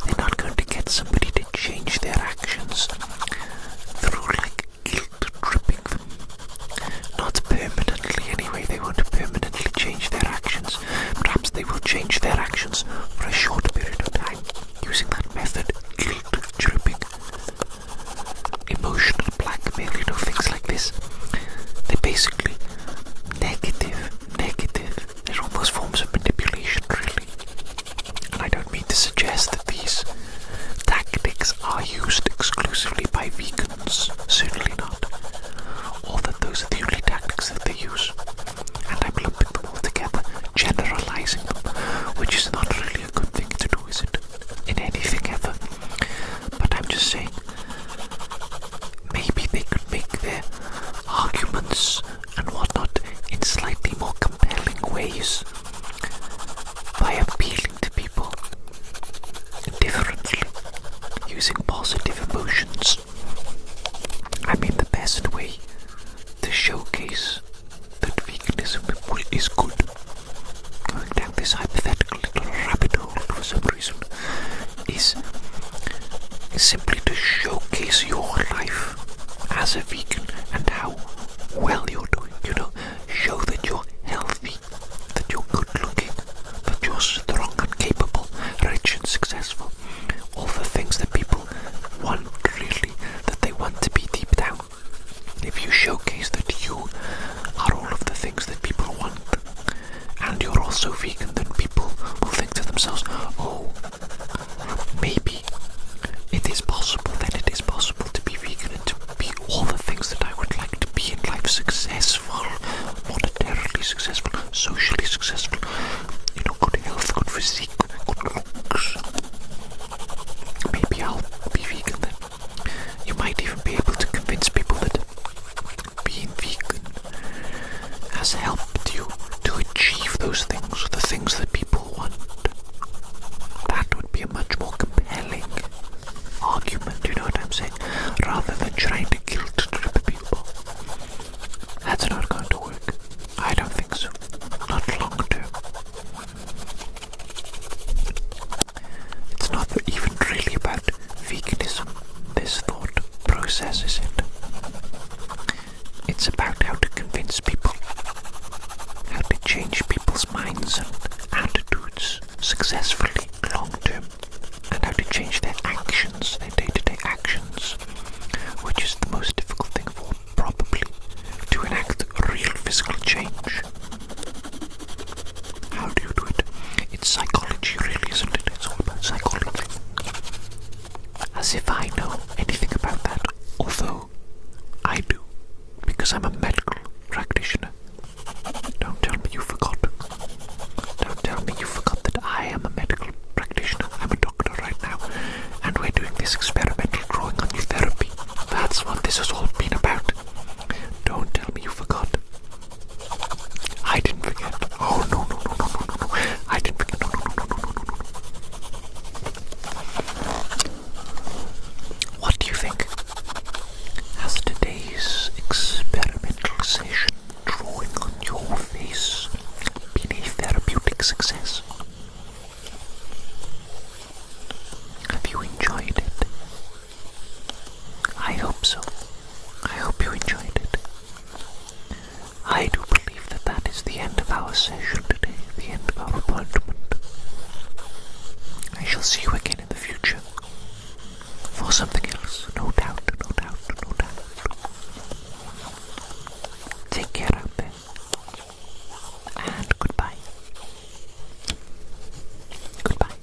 They're not going to get somebody to change their actions through like guilt tripping them. Not permanently anyway, they won't permanently change their actions. Perhaps they will change their actions for a short period of time using that method, guilt tripping, emotional blackmail, things like this. They're basically negative. They're almost forms of manipulation, really. And I don't mean to suggest that these tactics are used exclusively by vegans, certainly not, or that those are the only tactics that they use. And I'm lumping them all together, generalizing them, which is not really a good thing to do, is it? In anything ever. But I'm just saying, maybe they could make their arguments and whatnot in slightly more compelling ways by appealing to people differently, using positive emotions. I mean, the best way to showcase that veganism is good, going down this hypothetical little rabbit hole for some reason, is simply to showcase your life as a vegan and how well you're doing, show that you're healthy, that you're good looking, that you're strong and capable, rich and successful, all the things that people want, really, that they want to be deep down. If you showcase that you are all of the things that people want, and you're also vegan, then people will think to themselves, oh, maybe it is possible, then it is possible to be vegan and to be all the things that I would like to be in life: successful, monetarily successful, socially successful, good health, good physique, good looks. Maybe I'll be vegan then. You might even be able to convince people that being vegan has helped you to achieve those things, the things that people want. That would be a much more compelling argument, you know what I'm saying? Rather than trying to guilt trip people. That's not going to work. I don't think so. Not long term. It's not even really about veganism, this thought process, is it? It's about how to convince people, how to change people's minds and attitudes successfully, long term, and how to change their actions, their day-to-day actions, which is the most difficult thing of all, probably, to enact real physical change. How do you do it? It's psychology, really, isn't it? It's all about psychology. As if I know anything about that, although I do, because I'm a medical practitioner. Don't tell me you forgot. Don't tell me you forgot that I am a medical practitioner. I'm a doctor right now, and we're doing this experimental growing onion therapy. That's what this has all been about. Don't tell me you forgot. I didn't forget. Oh, no. I didn't forget. No. What do you think? Has today's experimental session drawing on your face been a therapeutic success? Have you enjoyed it? I hope so. I hope you enjoyed it. I do believe that that is the end of our session today, the end of our appointment. I shall see you again in the future for something else, no doubt. Take care out there, and goodbye. Goodbye.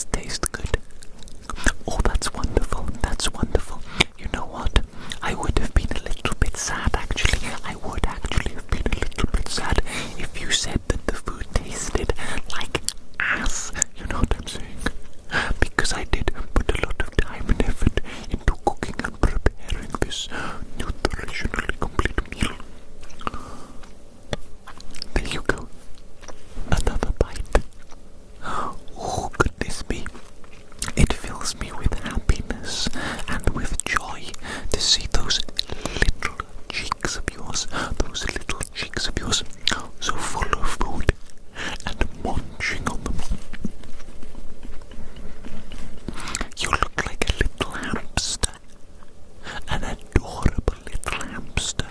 does taste good. Oh, that's wonderful. That's wonderful. You know what? I would have been a little bit sad, actually. I would actually have been a little bit sad if you said that the food tasted like ass. You know what I'm saying? Because I did put a lot of time and effort into cooking and preparing this nutritionally complete meal. There you go. Another bite. Oh, goodness me. It fills me with happiness and with joy to see those little cheeks of yours, so full of food and munching on them. You look like a little hamster, an adorable little hamster,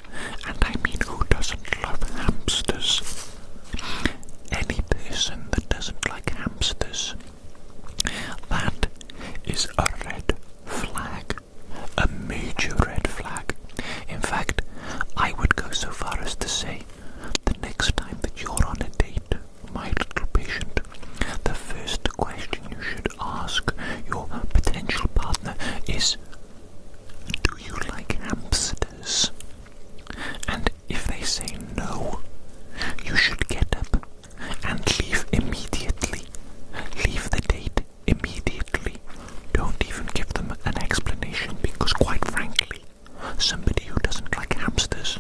and I mean, who doesn't love hamsters? Any person that doesn't like hamsters, that is a red flag, a major red flag. In fact, I would go so far as to say the next time that you're on a date, my little patient, the first question you should ask your potential partner is, do you like hamsters? And if they say no, you should get up and leave immediately. Leave the date immediately. Don't even give them an explanation, because quite frankly, somebody who doesn't like hamsters,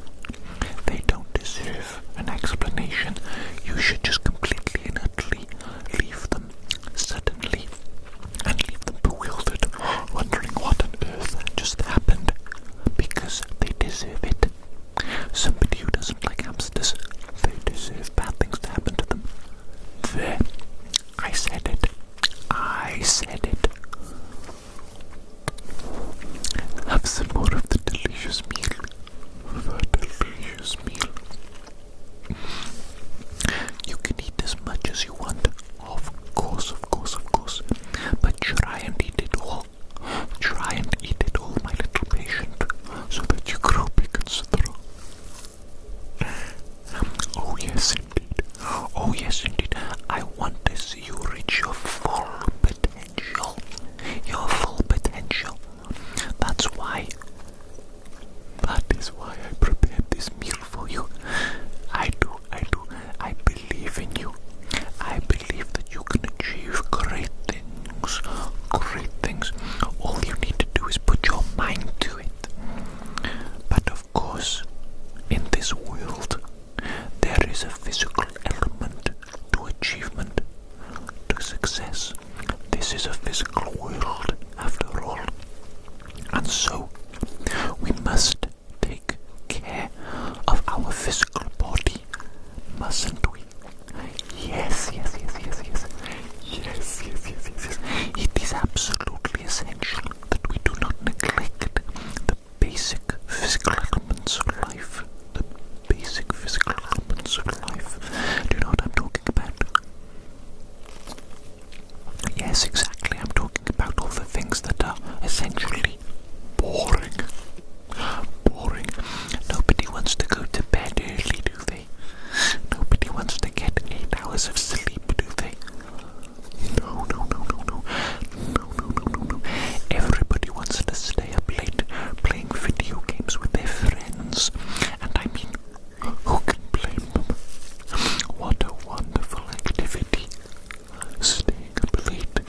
they don't deserve an explanation. You should just completely and utterly leave them suddenly and leave them bewildered, wondering what on earth just happened, because they deserve it. Somebody who doesn't like hamsters, they deserve bad things to happen to them. There. I said it. I said it. Have some more of the delicious meal. The delicious meal. You can eat as much as you want. Of course, of course, of course. But try and eat it all. Try and eat it all, my little patient, so that you grow big and strong. Oh yes, indeed. Oh yes, indeed. I want to see you reach your full potential. Your full potential. That is why I prepared this meal for you. I do. I believe in you. I believe that you can achieve great things. Great things. All you need to do is put your mind to it. But of course, in this world, there is a physical element to achievement, to success. This is a physical world, after all. And so, we must take care of our physical body, mustn't we? Yes. It is absolutely essential that we do not neglect the basic physical elements of life. The basic physical elements of life. Do you know what I'm talking about? Yes, exactly. I'm talking about all the things that are essentially boring. Boring. Nobody wants to go to bed early, do they? Nobody wants to get 8 hours of sleep, do they? No. Everybody wants to stay up late playing video games with their friends. And I mean, who can blame them? What a wonderful activity. Staying up late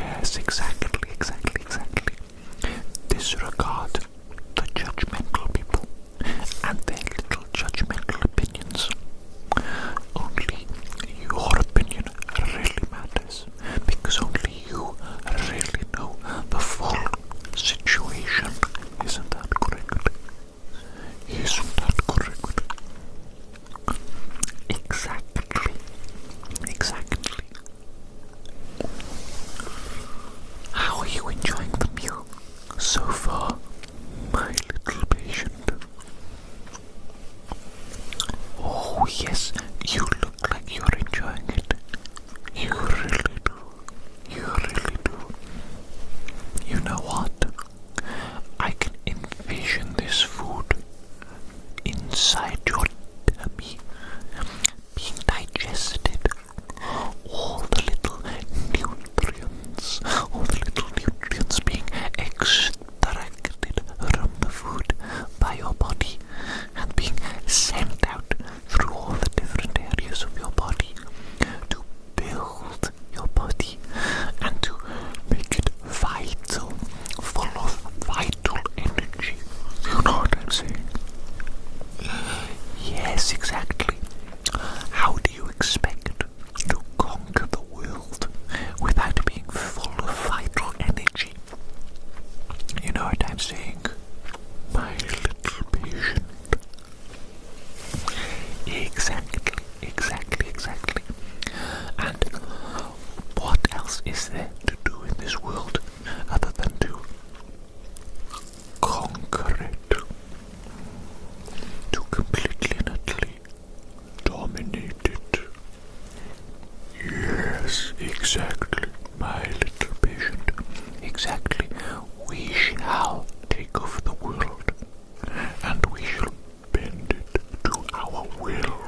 Yes, exactly, exactly, exactly. Disregard the judgmental people and their little judgmental opinions. Only your opinion really matters, because only you really know the full situation. Isn't that correct? Isn't that correct? Exactly. Exactly. How are you enjoying the meal so far, my little patient? Oh yes, you look like you're enjoying it. You really do. You really do. You know what? I can envision this food inside your tummy being digested. All the little nutrients, being extracted from the food by your body and being sent out through all the different areas of your body to build your body and to make it vital, full of vital energy. You know what I'm saying? Yes, exactly. How do you expect to conquer the world without being full of vital energy? You know what I'm saying? My little patient. Exactly, exactly, exactly. And what else is there to do in this world other than to conquer it? To completely and utterly dominate it. Yes, exactly, my little patient. Exactly. We shall take over the world, and we shall bend it to our will.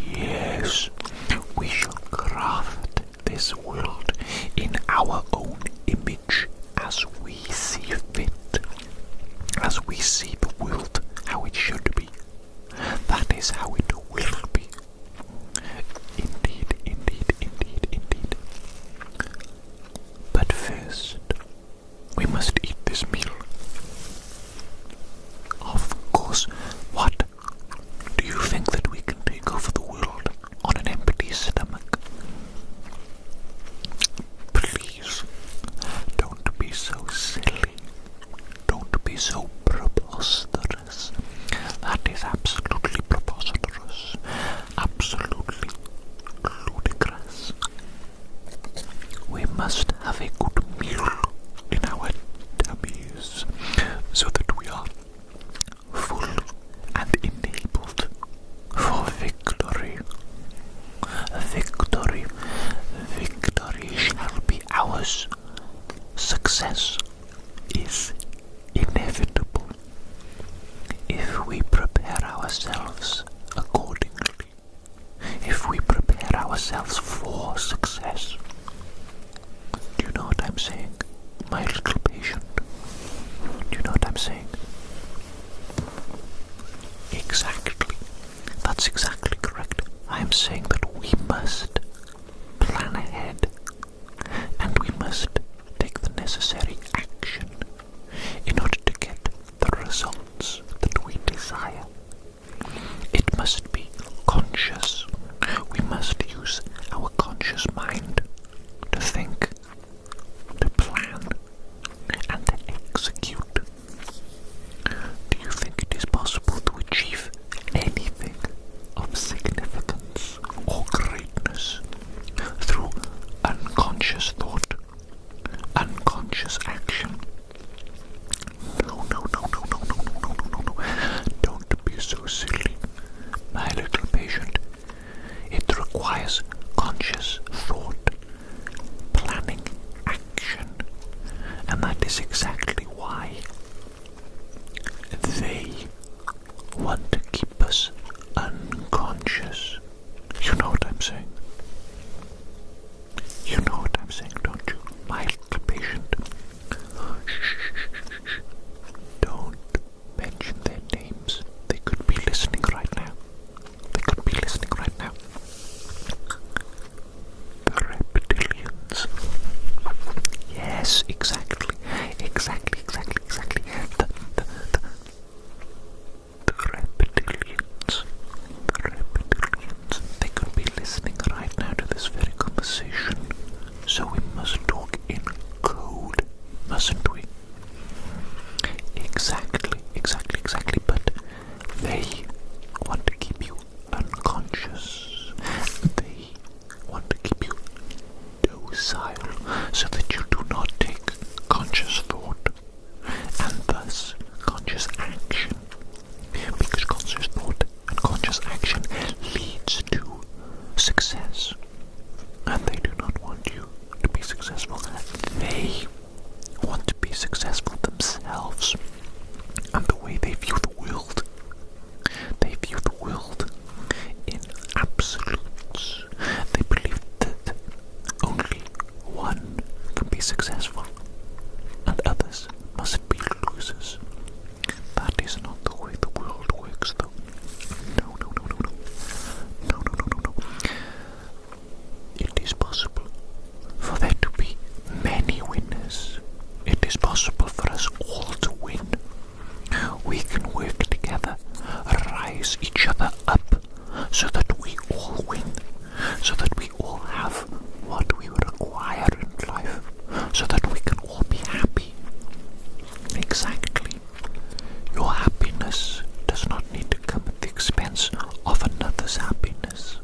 Yes, we shall craft this world in our own image as we see fit, as we see the world how it should be. That is how it will be. Indeed, indeed, indeed, indeed. But first, we must eat this meal. Of course, what? Do you think that we can take over the world on an empty stomach? Please, don't be so silly. Don't be so preposterous. That is absolutely preposterous. Absolutely ludicrous. We must have a good meal in our tummies so that we are full and enabled for victory. Victory. Victory shall be ours. Success is inevitable if we prepare ourselves accordingly, if we prepare ourselves for success. Do you know what I'm Yes, exactly. The reptilians. They could be listening right now to this very conversation. So we must talk in code, mustn't we? Exactly. But they want to keep you unconscious. They want to keep you docile so that you do not take conscious thought and thus conscious action. Because conscious thought and conscious action leads to success. And they do not want you to be successful. They want to be successful themselves. And the way they view the world in absolutes. They believe that only one can be successful and others must be losers. That is not the way the world works, though. No. It is possible for there to be many winners. It is possible for us all to win. We can work together, rise each other up, so that we all win, so that we all have what we require in life, so that we can all be happy. Exactly. Your happiness does not need to come at the expense of another's happiness.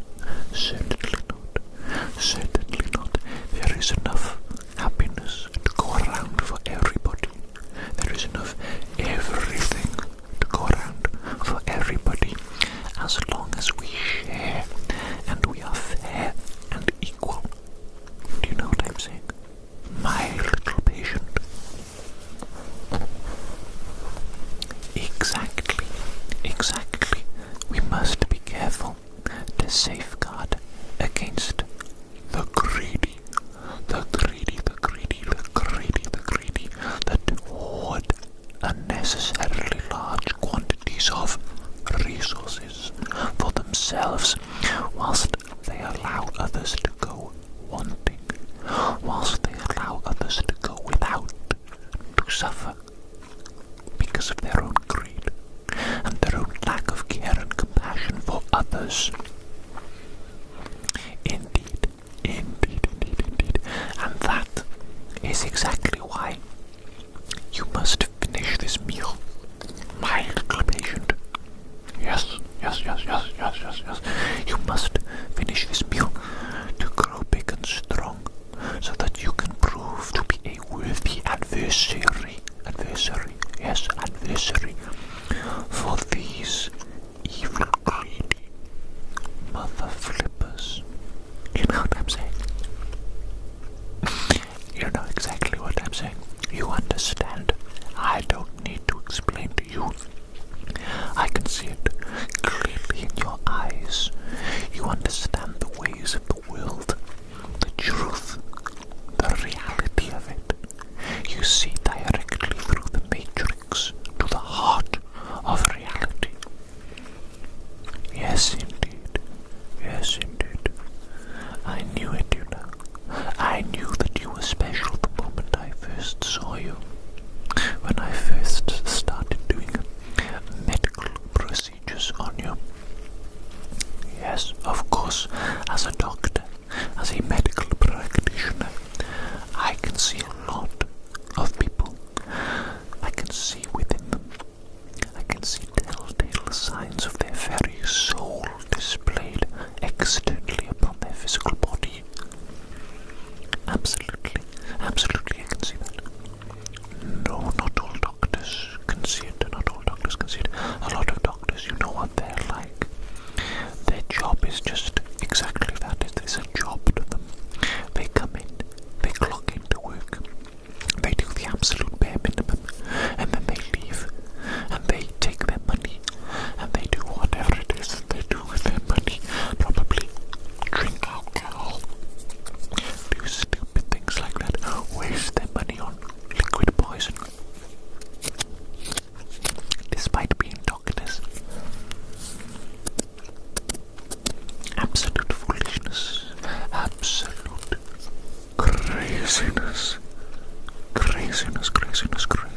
Certainly not. There is enough happiness to go around for everybody. There is enough everything to go around for everybody, as long as we share and we are fair and equal. Do you know what I'm saying? My little patient. Exactly. We must be careful to safeguard against the greedy that hoard unnecessarily large quantities of resources for themselves, whilst they allow others to go wanting, whilst they allow others to go without, to suffer because of their own greed and their own lack of care and compassion for others. Indeed. And that is exactly why you must finish this meal, my little patient. Yes. You must finish this meal to grow big and strong, so that you can prove to be a worthy adversary for these evil, greedy mother flippers. You know what I'm saying? You know exactly what I'm saying. You understand. I don't need to explain to you. I can see it clearly in your eyes. You understand the ways of the world, the truth, the reality of it. You see directly through the matrix to the heart of reality. Yes, indeed. I knew it, you know. I knew that you were special the moment I first saw you. When I first started doing medical procedures on you. Yes, of course, as a doctor, as a medical practitioner, I can see a lot of people. I can see within them. I can see telltale signs of their very soul displayed externally upon their physical body. Absolutely, I can see that. No, not all doctors can see it. A lot of doctors, you know what they're like. Their job is just exactly that. It is a job to them. They come in, they clock into work, they do the absolute bare minimum, and then they leave, and they take their money, and they do whatever it is that they do with their money. Probably drink alcohol, do stupid things like that, waste their money on liquid poison. Despite being doctors. Absolute foolishness. Absolute craziness. craziness, craziness, craziness.